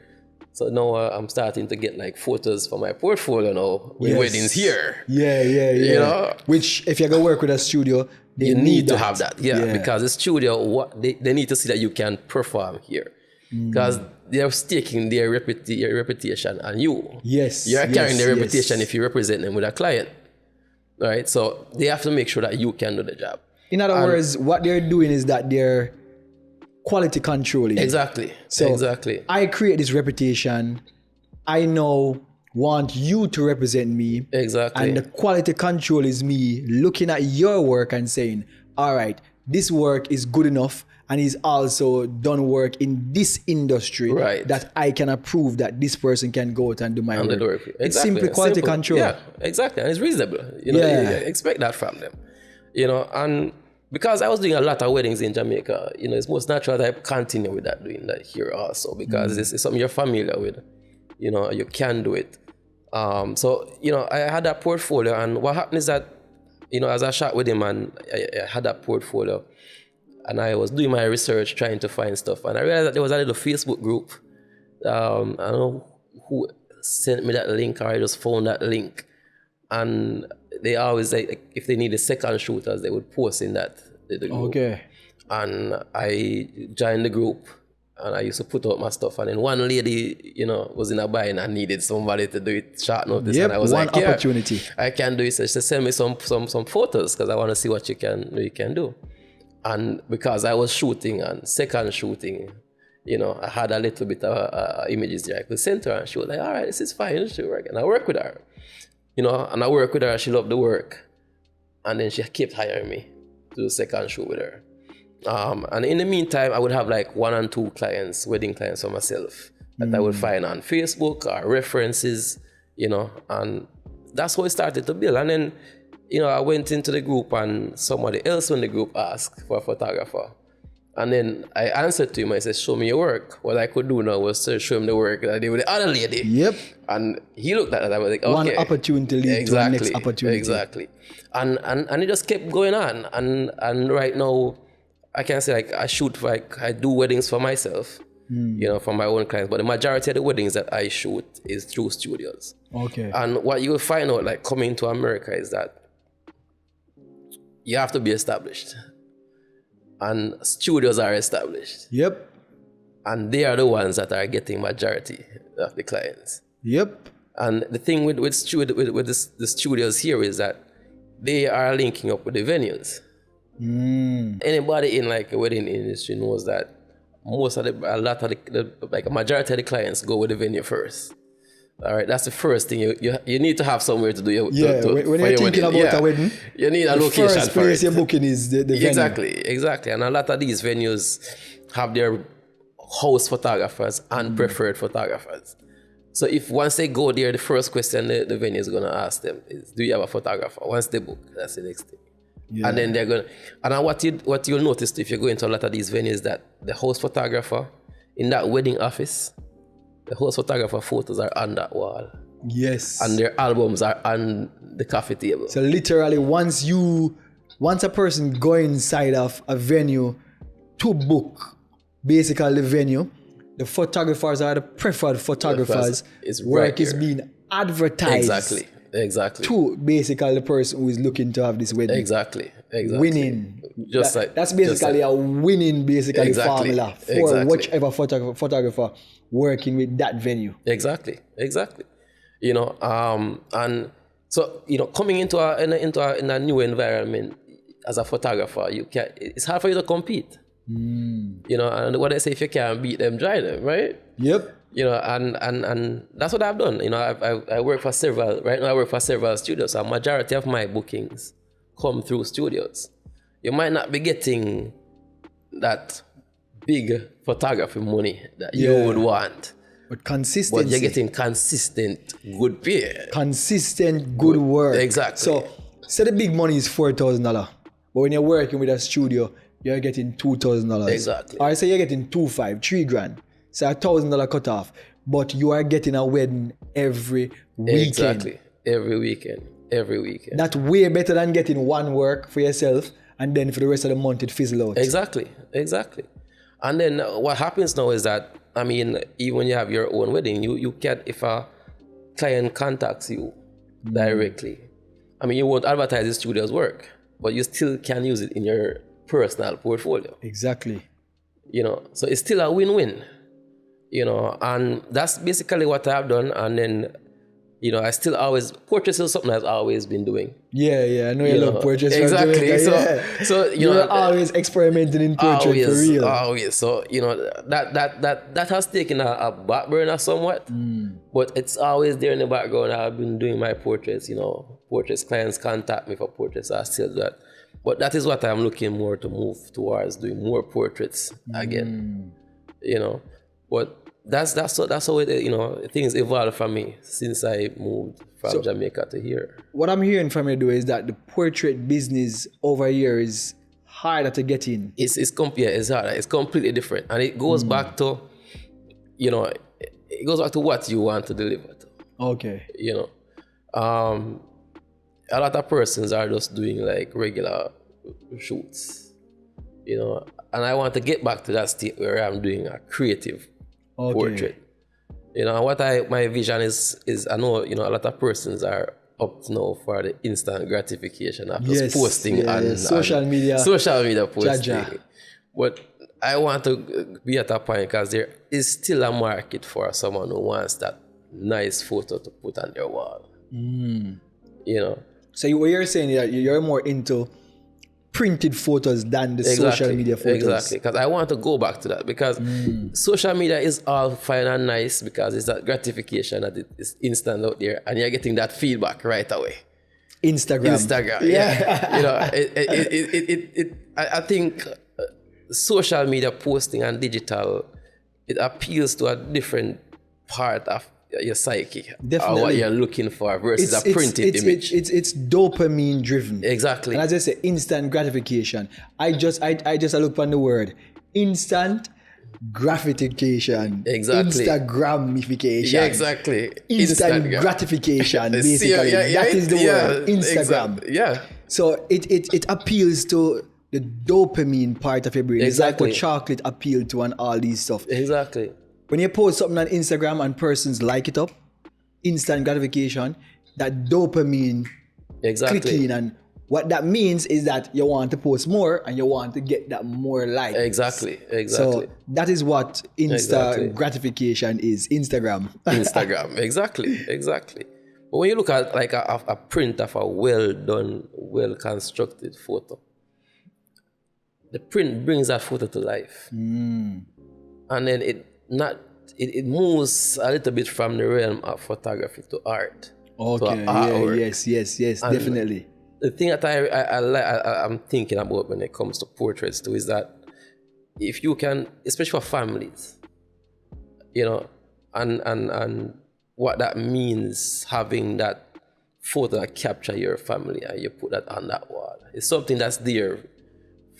So now I'm starting to get like photos for my portfolio now with weddings here. Yeah. You know? Which, if you're going to work with a studio, you need to have that. Yeah. Because the studio, they need to see that you can perform here. Because they're staking their reputation on you. Yes. You're carrying their reputation if you represent them with a client. Right? So they have to make sure that you can do the job. In other words, what they're doing is that they're quality controlling. Exactly. So exactly. I create this reputation. I now want you to represent me. Exactly. And the quality control is me looking at your work and saying, all right, this work is good enough and he's also done work in this industry that I can approve that this person can go out and do my work. Exactly. It's simply quality control. Yeah, exactly. And it's reasonable. You know, you expect that from them. You know, and because I was doing a lot of weddings in Jamaica, you know, it's most natural that I continue with that, doing that here also, because it's something you're familiar with. You know, you can do it. So, you know, I had that portfolio, and what happened is that, you know, as I shot with him and I had that portfolio, and I was doing my research, trying to find stuff, and I realized that there was a little Facebook group. I don't know who sent me that link, or I just found that link. And they always, like, if they needed second shooters, they would post in that the group. Okay. And I joined the group, and I used to put out my stuff. And then one lady, you know, was in a bind and needed somebody to do it short notice. And I was like, opportunity. I can do it. So she said, send me some photos because I want to see what you can do. And because I was shooting and second shooting, you know, I had a little bit of images there I could send to her, and she was like, all right, this is fine, she'll work. And I work with her. You know, and I work with her, she loved the work. And then she kept hiring me to do a second shoot with her. And in the meantime, I would have like 1 and 2 clients, wedding clients for myself, that I would find on Facebook or references, you know, and that's how it started to build. And then, you know, I went into the group and somebody else in the group asked for a photographer. And then I answered to him, I said, show me your work. What I could do now was to show him the work that I did with the other lady. Yep. And he looked at it, I was like, okay. One opportunity leads to the next opportunity. Exactly. And it just kept going on. And right now, I can say, like, I shoot, like, I do weddings for myself, you know, for my own clients. But the majority of the weddings that I shoot is through studios. Okay. And what you will find out, like, coming to America is that you have to be established. And studios are established. Yep. And they are the ones that are getting majority of the clients. Yep. And the thing with the studios here is that they are linking up with the venues. Anybody in like a wedding industry knows that a majority of the clients go with the venue first. All right, that's the first thing you need to have somewhere to do. When you're thinking about a wedding, you need a location first place you're booking is the venue. Exactly. And a lot of these venues have their house photographers and preferred photographers. So if once they go there, the first question the venue is gonna ask them is, do you have a photographer? Once they book, that's the next thing. Yeah. And then they're gonna, and what you'll notice if you go into a lot of these venues, that the house photographer in that wedding office, the host photographer photos are on that wall. Yes. And their albums are on the coffee table. So literally, once a person go inside of a venue to book basically the venue, the photographers are the preferred photographers. Work is being advertised. Exactly. To basically the person who is looking to have this wedding. Exactly. Winning. That's basically a winning formula for whichever photographer working with that venue. Exactly. You know, and so, you know, coming into a new environment as a photographer, it's hard for you to compete. You know, and what they say, if you can't beat them, join them, right? Yep. You know, and that's what I've done. You know, I work for several studios. So a majority of my bookings come through studios. you might not be getting that big photography money that you would want. But consistency. But you're getting consistent good pay. Consistent good work. Exactly. So say the big money is $4,000. But when you're working with a studio, you're getting $2,000. Exactly. Or say you're getting $3,000. So $1,000 cut off. But you are getting a wedding every weekend. Exactly. Every weekend. That's way better than getting one work for yourself and then for the rest of the month it fizzle out. Exactly. And then what happens now is that, I mean, even when you have your own wedding, you can, if a client contacts you directly, I mean, you won't advertise the studio's work, but you still can use it in your personal portfolio. Exactly. You know, so it's still a win-win, you know, and that's basically what I've done. And then, you know, I still always, portraits is something I've always been doing. Yeah, I know you love portraits. Exactly. So you know, always experimenting in portrait for real. Always. So, you know, that has taken a back burner somewhat, but it's always there in the background. I've been doing my portraits, you know, clients contact me for portraits. I still do that. But that is what I'm looking more to move towards, doing more portraits again, you know. But that's how it, you know, things evolved for me since I moved from Jamaica to here. What I'm hearing from you, though, is that the portrait business over here is harder to get in. It's harder. It's completely different, and it goes back to, you know, it goes back to what you want to deliver to. Okay. You know, a lot of persons are just doing like regular shoots, you know, and I want to get back to that state where I'm doing a creative portrait. You know, my vision is I know, you know, a lot of persons are up now for the instant gratification of just posting on social media posting. But I want to be at a point because there is still a market for someone who wants that nice photo to put on their wall. You know. So what you're saying is that you're more into printed photos than the social media photos. Exactly, because I want to go back to that, because social media is all fine and nice because it's that gratification that it is instant out there and you're getting that feedback right away. Instagram. Yeah. You know, I think social media posting and digital, it appeals to a different part of your psyche. Definitely. Or what you're looking for versus a printed image. It's dopamine driven. Exactly. And as I say, instant gratification. I just look on the word instant gratification. Exactly. Instagramification. Yeah, exactly. Instant gratification, basically. That is the word. Instagram. Exactly. Yeah. So it appeals to the dopamine part of your brain. It's like what chocolate appealed to and all these stuff. Exactly. When you post something on Instagram and persons like it up, instant gratification, that dopamine clicking, and what that means is that you want to post more and you want to get that more likes. Exactly. So that is what gratification is, Instagram. Exactly. But when you look at like a print of a well done, well constructed photo, the print brings that photo to life. And then it moves a little bit from the realm of photography to art. Okay. Yes, and definitely. The thing that I'm thinking about when it comes to portraits too is that if you can, especially for families, you know, and what that means, having that photo that capture your family and you put that on that wall, it's something that's there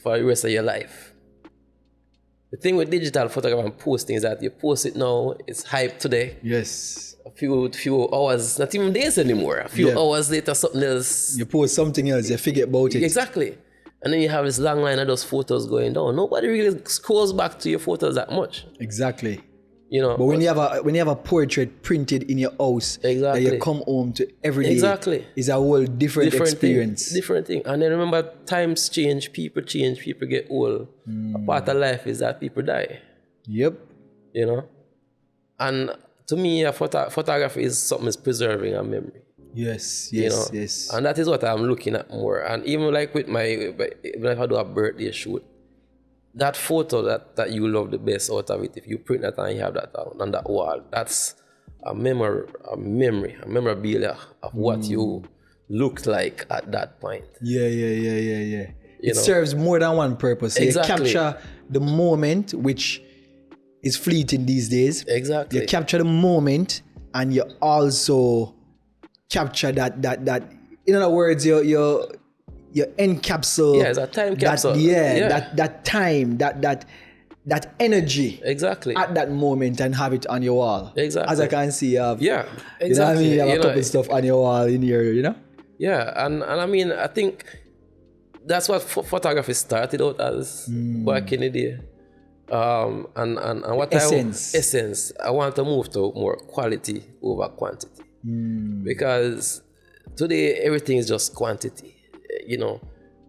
for the rest of your life. The thing with digital photography and posting is that you post it now, it's hype today. Yes. A few hours, not even days anymore. A few hours later, something else. You post something else, you forget about it. Exactly. And then you have this long line of those photos going down. Nobody really scrolls back to your photos that much. Exactly. You know. But when you have a portrait printed in your house that you come home to every day, is a whole different experience. Different thing. And then remember, times change, people get old. A part of life is that people die. Yep. You know? And to me, photography is something that's preserving a memory. Yes. And that is what I'm looking at more. And even like with even if I do a birthday shoot, that photo that you love the best out of it, if you print that and you have that on that wall, that's a memorabilia of what you looked like at that point. Yeah. It serves more than one purpose. So Exactly. you capture the moment, which is fleeting these days. Exactly. You capture the moment, and you also capture that. In other words, you encapsule. Yeah, it's a time capsule. That time, that energy. Exactly. At that moment, and have it on your wall. Exactly. As I can see, you have. Yeah, exactly. You know what I mean? You have a couple stuff on your wall in here, you know? Yeah, and I mean, I think that's what photography started out as back in the day. And what essence, I want to move to more quality over quantity. Because today everything is just quantity, you know.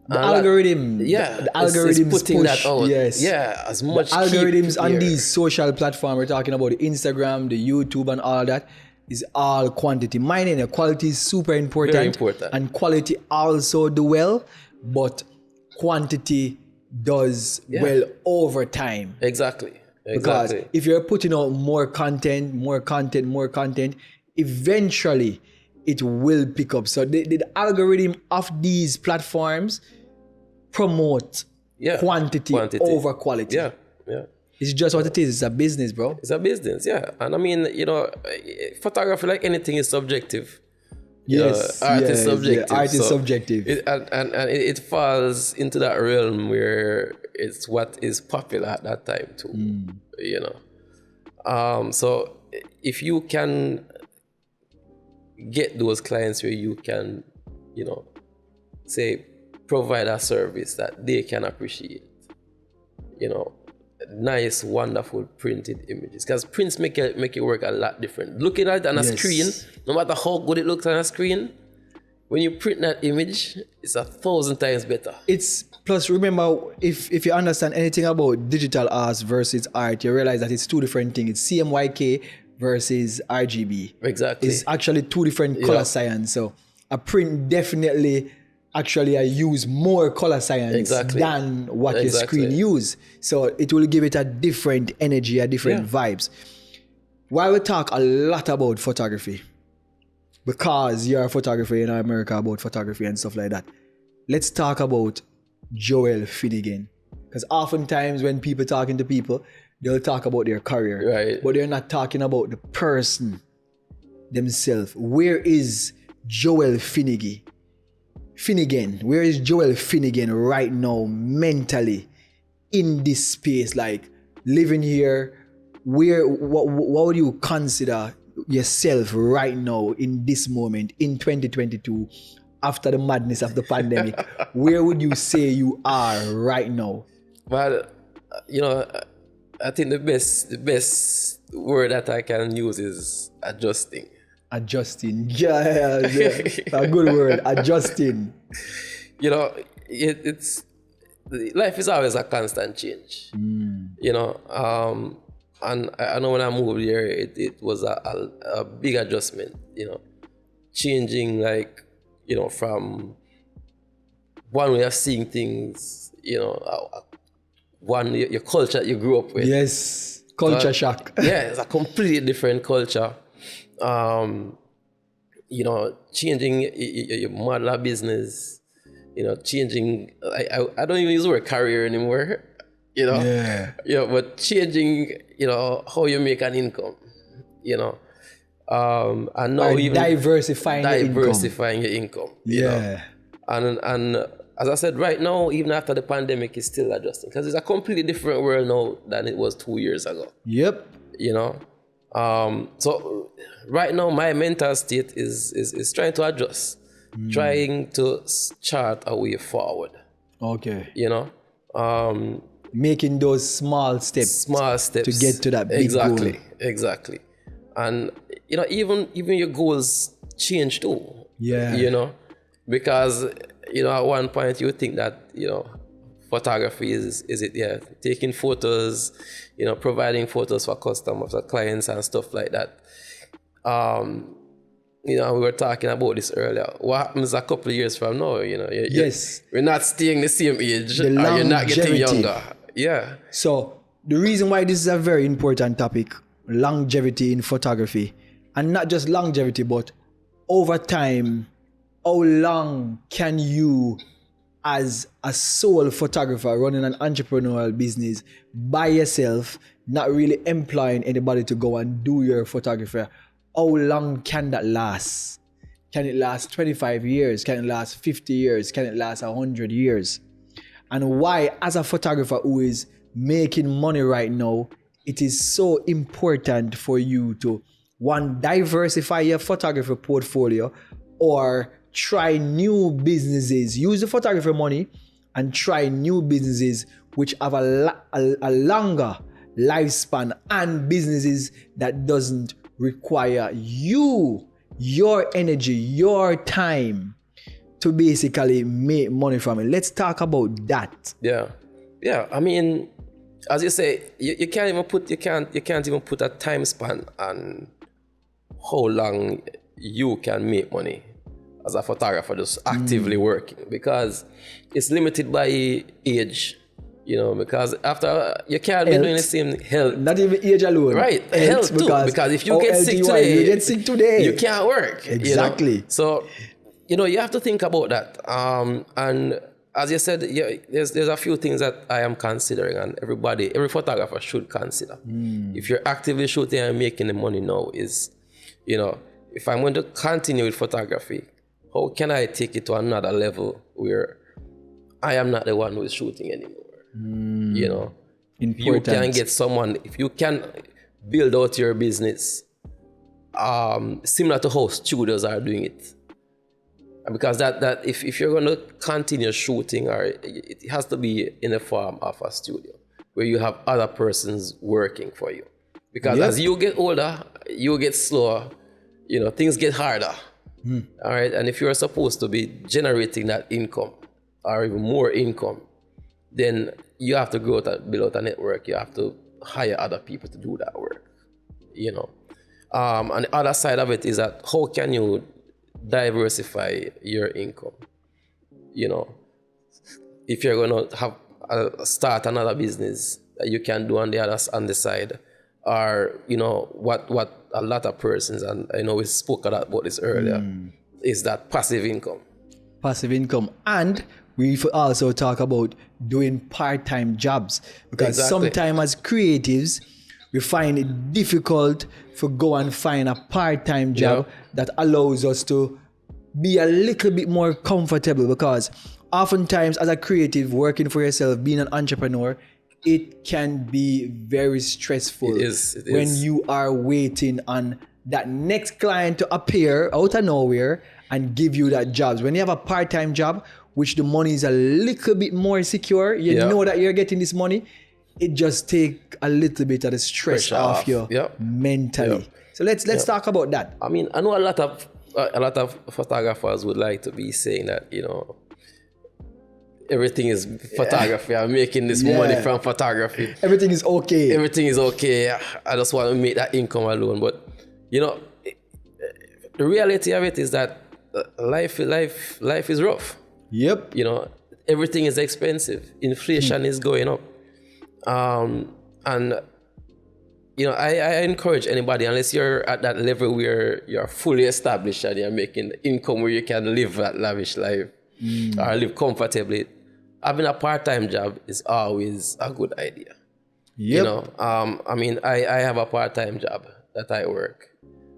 The algorithm, the algorithms putting push, that out. yes. Yeah, as much. The algorithms on these social platforms, we're talking about the Instagram, the YouTube, and all that, is all quantity. Mine and quality is super important. Very important. And quality also do well, but quantity does well over time. Exactly. Because if you're putting out more content, eventually it will pick up. So the algorithm of these platforms promote quantity over quality. Yeah. It's just what it is. It's a business, bro. It's a business, yeah. And I mean, you know, photography, like anything, is subjective. Yes, art is subjective. Art is subjective. And it falls into that realm where it's what is popular at that time too. You know, so if you can get those clients where you can, you know, say provide a service that they can appreciate, you know, nice, wonderful printed images, because prints make it work a lot different. Looking at it on a screen, no matter how good it looks on a screen, when you print that image, it's 1,000 times better. It's plus, remember, if you understand anything about digital art versus art, you realize that it's two different things. It's CMYK versus RGB. Exactly. It's actually two different color science. So a print definitely actually I use more color science than what your screen use. So it will give it a different energy, a different vibes. While we talk a lot about photography, because you're a photographer in America about photography and stuff like that, let's talk about Joel Finnigen. Because oftentimes when people talking to people, they'll talk about their career, right? But they're not talking about the person themselves. Where is Joel Finnigen? Where is Joel Finnigen right now mentally in this space? Like living here, what would you consider yourself right now in this moment in 2022 after the madness of the pandemic? Where would you say you are right now? Well, you know, I think the best word that I can use is adjusting. Adjusting, yeah, a good word. Adjusting. You know, it's life is always a constant change. You know, and I know when I moved here, it was a big adjustment. You know, changing, like, you know, from one way of seeing things. You know, your culture you grew up with. Yes, culture shock. Yeah, it's a completely different culture. You know, changing your model business, you know, changing, I don't even use the word career anymore, you know, but changing, you know, how you make an income, you know, and now even diversifying your income, you know? And as I said, right now, even after the pandemic, it's still adjusting, because it's a completely different world now than it was 2 years ago. Yep. You know, so right now my mental state is trying to adjust, trying to chart a way forward. Okay. You know, making those small steps to get to that big goal. Exactly. And you know, even your goals change too. Yeah. You know, because you know, at one point you think that, you know, photography is it taking photos, you know, providing photos for customers, for clients and stuff like that. You know, we were talking about this earlier. What happens a couple of years from now? You know, we're not staying the same age, or you're not getting younger. Yeah. So the reason why this is a very important topic, longevity in photography, and not just longevity, but over time, how long can you as a sole photographer running an entrepreneurial business by yourself, not really employing anybody to go and do your photography, how long can that last? Can it last 25 years? Can it last 50 years? Can it last 100 years? And why, as a photographer who is making money right now, it is so important for you to, one, diversify your photography portfolio, or try new businesses. Use the photography money and try new businesses which have a longer lifespan, and businesses that doesn't require you, your energy, your time to basically make money from it. Let's talk about that. Yeah. I mean, as you say, you can't even put a time span on how long you can make money as a photographer just actively working, because it's limited by age, because after you can't be doing the same health. Not even age alone. Right, health too. Because if you get sick today, you can't work. Exactly. So, you have to think about that. And as you said, there's a few things that I am considering, and every photographer should consider. If you're actively shooting and making the money now, is, if I'm going to continue with photography, how can I take it to another level where I am not the one who is shooting anymore? If you can get someone, if you can build out your business, similar to how studios are doing it. Because that if you're going to continue shooting, or it has to be in the form of a studio where you have other persons working for you. Because as you get older, you get slower, things get harder. All right. And if you're supposed to be generating that income or even more income, then you have to build out a network. You have to hire other people to do that work, And the other side of it is that how can you diversify your income? If you're going to start another business that you can do on the side, or what a lot of persons, and I know we spoke a lot about this earlier, is that passive income. And we also talk about doing part-time jobs, because sometimes as creatives we find it difficult to go and find a part-time job that allows us to be a little bit more comfortable, because oftentimes as a creative working for yourself, being an entrepreneur, it can be very stressful. It is. When you are waiting on that next client to appear out of nowhere and give you that job. When you have a part-time job, which the money is a little bit more secure, you know that you're getting this money, it just take a little bit of the stress off you mentally. So let's talk about that. I mean, I know a lot of photographers would like to be saying that, everything is photography. I'm making this money from photography. Everything is okay. Everything is okay. I just want to make that income alone. But, the reality of it is that life is rough. Yep. Everything is expensive. Inflation is going up. And I encourage anybody, unless you're at that level where you're fully established and you're making income where you can live that lavish life or live comfortably, having a part-time job is always a good idea. Yep. I mean, I have a part-time job that I work,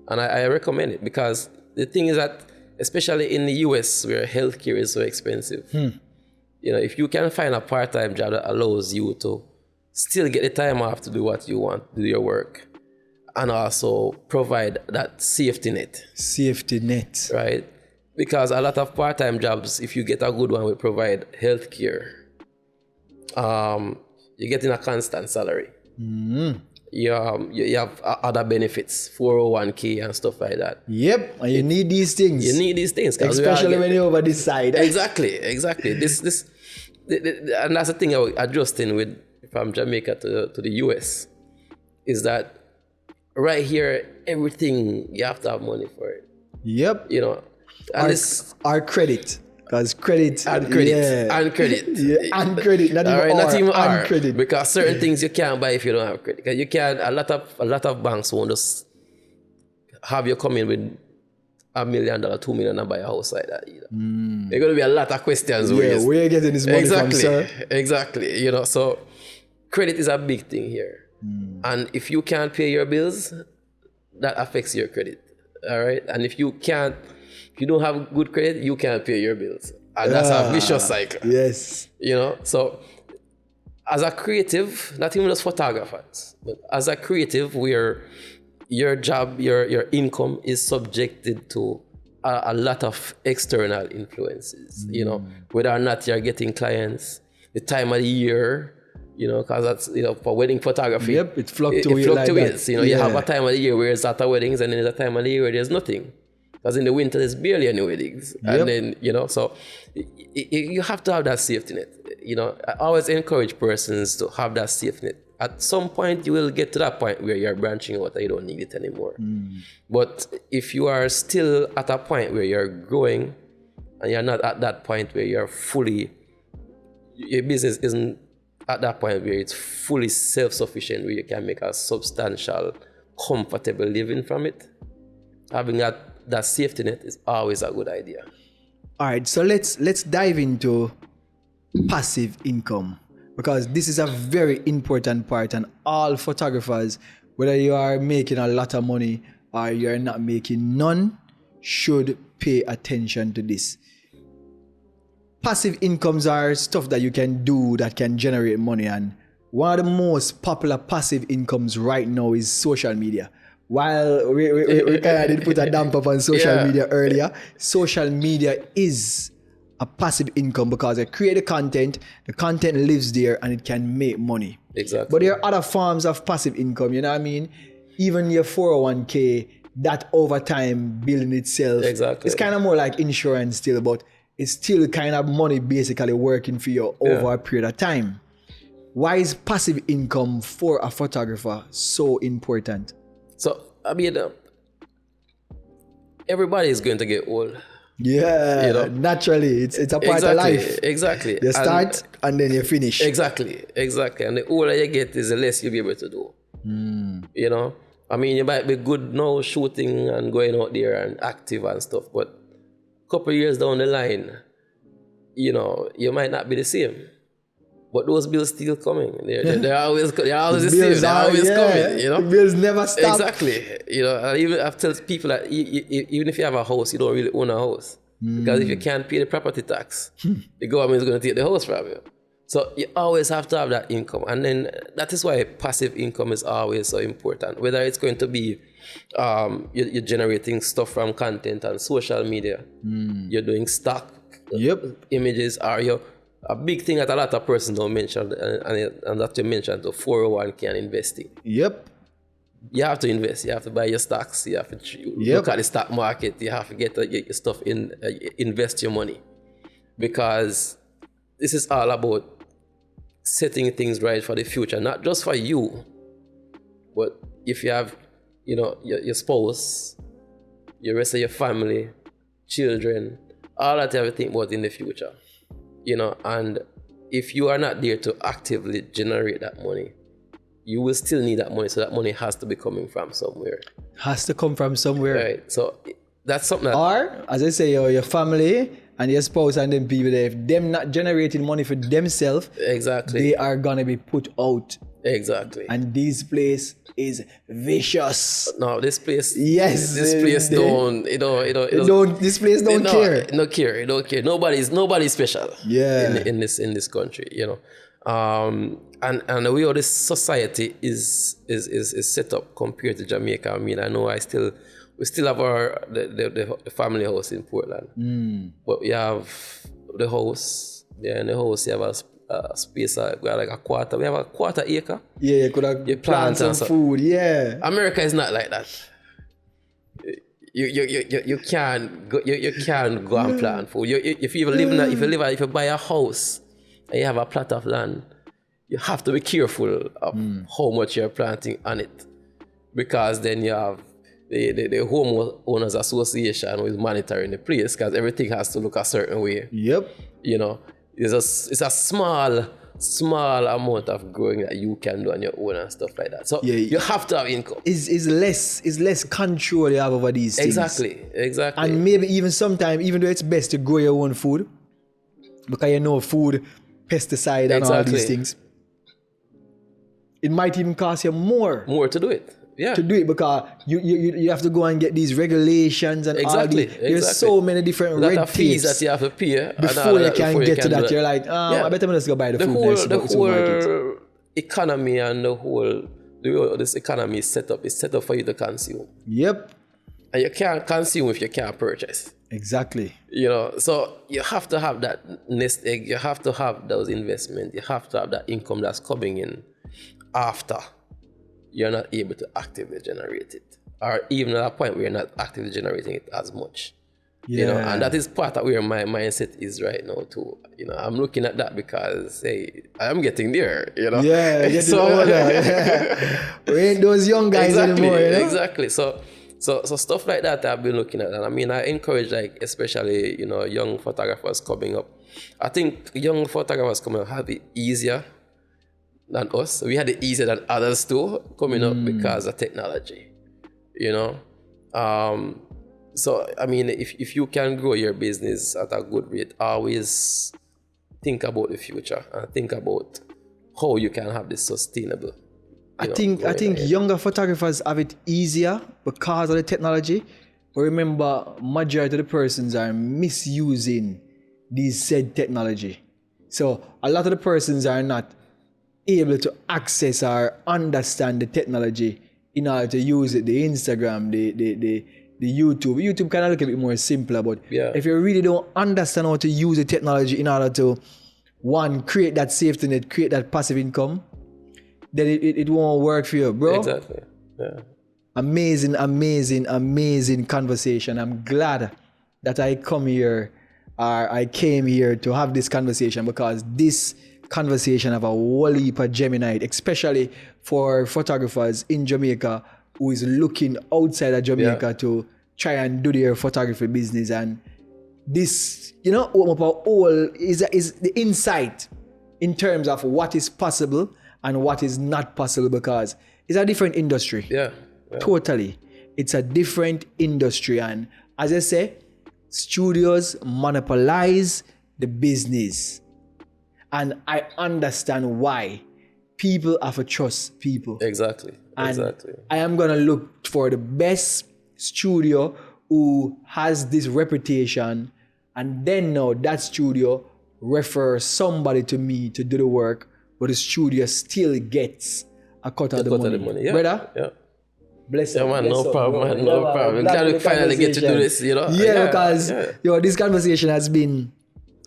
and I recommend it, because the thing is that, especially in the US where healthcare is so expensive, if you can find a part-time job that allows you to still get the time off to do what you want, do your work, and also provide that safety net. Right? Because a lot of part-time jobs, if you get a good one, will provide healthcare. You're getting a constant salary. You have other benefits, 401k and stuff like that. Yep, and you need these things. Especially when you're over this side. Exactly. This and that's the thing I was adjusting with from Jamaica to the US, is that right here, everything, you have to have money for it. Yep. And our credit. Because credit. And credit. Yeah, and credit. Not even R. Credit. Because certain things you can't buy if you don't have credit. Because a lot of banks won't just have you come in with $1 million, $2 million and buy a house like that either. There's going to be a lot of questions. Yeah, where are you getting this money from, sir? Exactly. You know, so credit is a big thing here. And if you can't pay your bills, that affects your credit. All right. And if you don't have good credit, you can't pay your bills. And that's a vicious cycle. Yes. You know, so as a creative, not even just photographers, but as a creative, where your job, your income is subjected to a lot of external influences, you know, whether or not you're getting clients, the time of the year, you know, because that's, you know, for wedding photography. Yep, it fluctuates. Like that. You know, you have a time of the year where it's at weddings, and then there's a time of the year where there's nothing. Because in the winter, there's barely any weddings. And then, you know, so you have to have that safety net. You know, I always encourage persons to have that safety net. At some point, you will get to that point where you're branching out and you don't need it anymore. But if you are still at a point where you're growing and you're not at that point where you're fully, your business isn't at that point where it's fully self-sufficient, where you can make a substantial, comfortable living from it, having that safety net is always a good idea. All right, so let's dive into passive income, because this is a very important part, and all photographers, whether you are making a lot of money or you're not making none, should pay attention to this. Passive incomes are stuff that you can do that can generate money, and one of the most popular passive incomes right now is social media. While we kind of did put a damper on social media earlier, social media is a passive income because I create the content lives there and it can make money. Exactly. But there are other forms of passive income, you know what I mean? Even your 401k, that over time building itself. Exactly. It's kind of more like insurance still, but it's still kind of money basically working for you over a period of time. Why is passive income for a photographer so important? So, I mean, everybody is going to get old. Yeah, you know? Naturally. It's a part of life. Exactly. You start and then you finish. Exactly. And the older you get is the less you'll be able to do. You know? I mean, you might be good now shooting and going out there and active and stuff, but a couple of years down the line, you know, you might not be the same. But those bills still coming. They're always the same. They're always coming. You know, the bills never stop. Exactly. You know, and even I've told people that even if you have a house, you don't really own a house because if you can't pay the property tax, the government is going to take the house from you. So you always have to have that income, and then that is why passive income is always so important. Whether it's going to be you're generating stuff from content and social media, you're doing stock images, or you're a big thing that a lot of persons don't mention, and that you mentioned, the 401k and investing. Yep. You have to invest. You have to buy your stocks. You have to look at the stock market. You have to get your stuff in, invest your money, because this is all about setting things right for the future, not just for you, but if you have, you know, your spouse, your rest of your family, children, all that you have to think about in the future. You know, and if you are not there to actively generate that money, you will still need that money. So that money has to be coming from somewhere. Has to come from somewhere. Right. So that's something that... Or, as I say, your family and your spouse and them people there, if them not generating money for themselves, exactly, they are going to be put out. Exactly. And this place is vicious. No, this place... Yes. This place don't care. No care. Don't care. Nobody's special. Yeah. In this country, you know. And the way how this society is set up compared to Jamaica. I mean, I know we still have the family house in Portland, but we have the house. Yeah, in the house you have a space. We have like a quarter. We have a quarter acre. Yeah, you could have plant some food. Yeah. America is not like that. You can't go and plant food. If you buy a house and you have a plot of land, you have to be careful of how much you're planting on it, because then you have the homeowners association who is monitoring the place, because everything has to look a certain way. Yep. You know, it's a small small amount of growing that you can do on your own and stuff like that. So you have to have income. Is less control you have over these things. Exactly. And maybe even sometimes, even though it's best to grow your own food, because you know food, pesticide and all these things, it might even cost you more to do it. Yeah. To do it, because you have to go and get these regulations and all these. There's so many different red tapes fees that you have to pay before you can get to that. You're like, I better just go buy the food. The whole economy and this economy is set up for you to consume. Yep. And you can't consume if you can't purchase. Exactly. You know, so you have to have that nest egg. You have to have those investments. You have to have that income that's coming in after you're not able to actively generate it, or even at a point where you're not actively generating it as much. You know, and that is part of where my mindset is right now too. You know, I'm looking at that because I'm getting there. You know, we ain't those young guys anymore. You know? Exactly. So stuff like that I've been looking at, and I mean, I encourage, like, especially, you know, young photographers coming up. I think young photographers coming up have it easier than us. We had it easier than others too coming up because of technology, you know. So I mean, if you can grow your business at a good rate, always think about the future and think about how you can have this sustainable. I think younger photographers have it easier because of the technology. But remember, majority of the persons are misusing these said technology. So a lot of the persons are not able to access or understand the technology in order to use it. The Instagram, the YouTube. YouTube kind of look a bit more simpler, but if you really don't understand how to use the technology in order to, one, create that safety net, create that passive income, then it won't work for you, bro. Exactly. Yeah. Amazing conversation. I'm glad that I came here to have this conversation, because this conversation have a whole heap of Gemini, especially for photographers in Jamaica who is looking outside of Jamaica to try and do their photography business. And this, you know, all is the insight in terms of what is possible and what is not possible, because it's a different industry. Yeah. Totally. It's a different industry. And as I say, studios monopolize the business. And I understand why. People have to trust people. Exactly. I am going to look for the best studio who has this reputation, and then now that studio refers somebody to me to do the work, but the studio still gets a cut of the money. Yeah. Brother? Yeah. Bless you. Man, no problem. Glad we finally get to do this, you know? Because this conversation has been,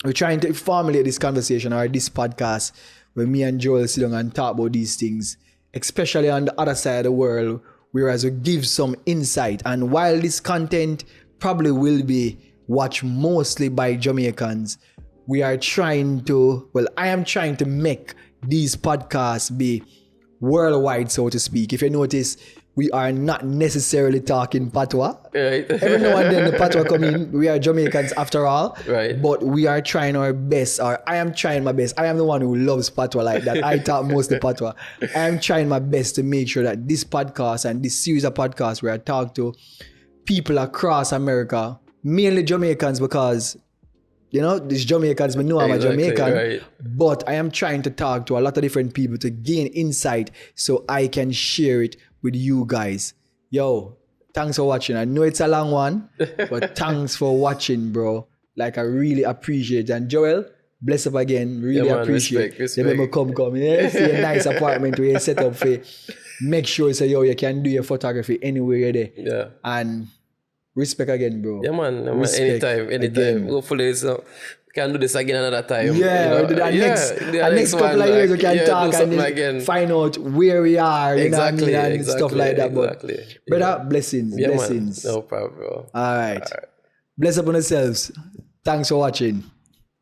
we're trying to formulate this conversation or this podcast where me and Joel sit down and talk about these things, especially on the other side of the world, whereas we give some insight. And while this content probably will be watched mostly by Jamaicans, I am trying to make these podcasts be worldwide, so to speak. If you notice, we are not necessarily talking patois. Right. Every now and then the patois come in. We are Jamaicans after all. Right. But we are trying our best, or I am trying my best. I am the one who loves patois like that. I talk most of patois. I am trying my best to make sure that this podcast and this series of podcasts where I talk to people across America, mainly Jamaicans, because these Jamaicans, we know I'm a Jamaican, right. But I am trying to talk to a lot of different people to gain insight so I can share it with you guys. Yo, thanks for watching. I know it's a long one, but thanks for watching, bro. Like, I really appreciate it. And Joel, bless up again. Really appreciate it. Respect. Remember, come. Yeah? See a nice apartment where you set up for. Make sure you can do your photography anywhere you're there. Yeah. And respect again, bro. Yeah, man. Anytime. Again. Hopefully, we can do this again another time. Yeah, next couple of years we can talk and find out where we are, and stuff like that. But brother, blessings. Man. No problem, bro. All right. Bless up on yourselves. Thanks for watching.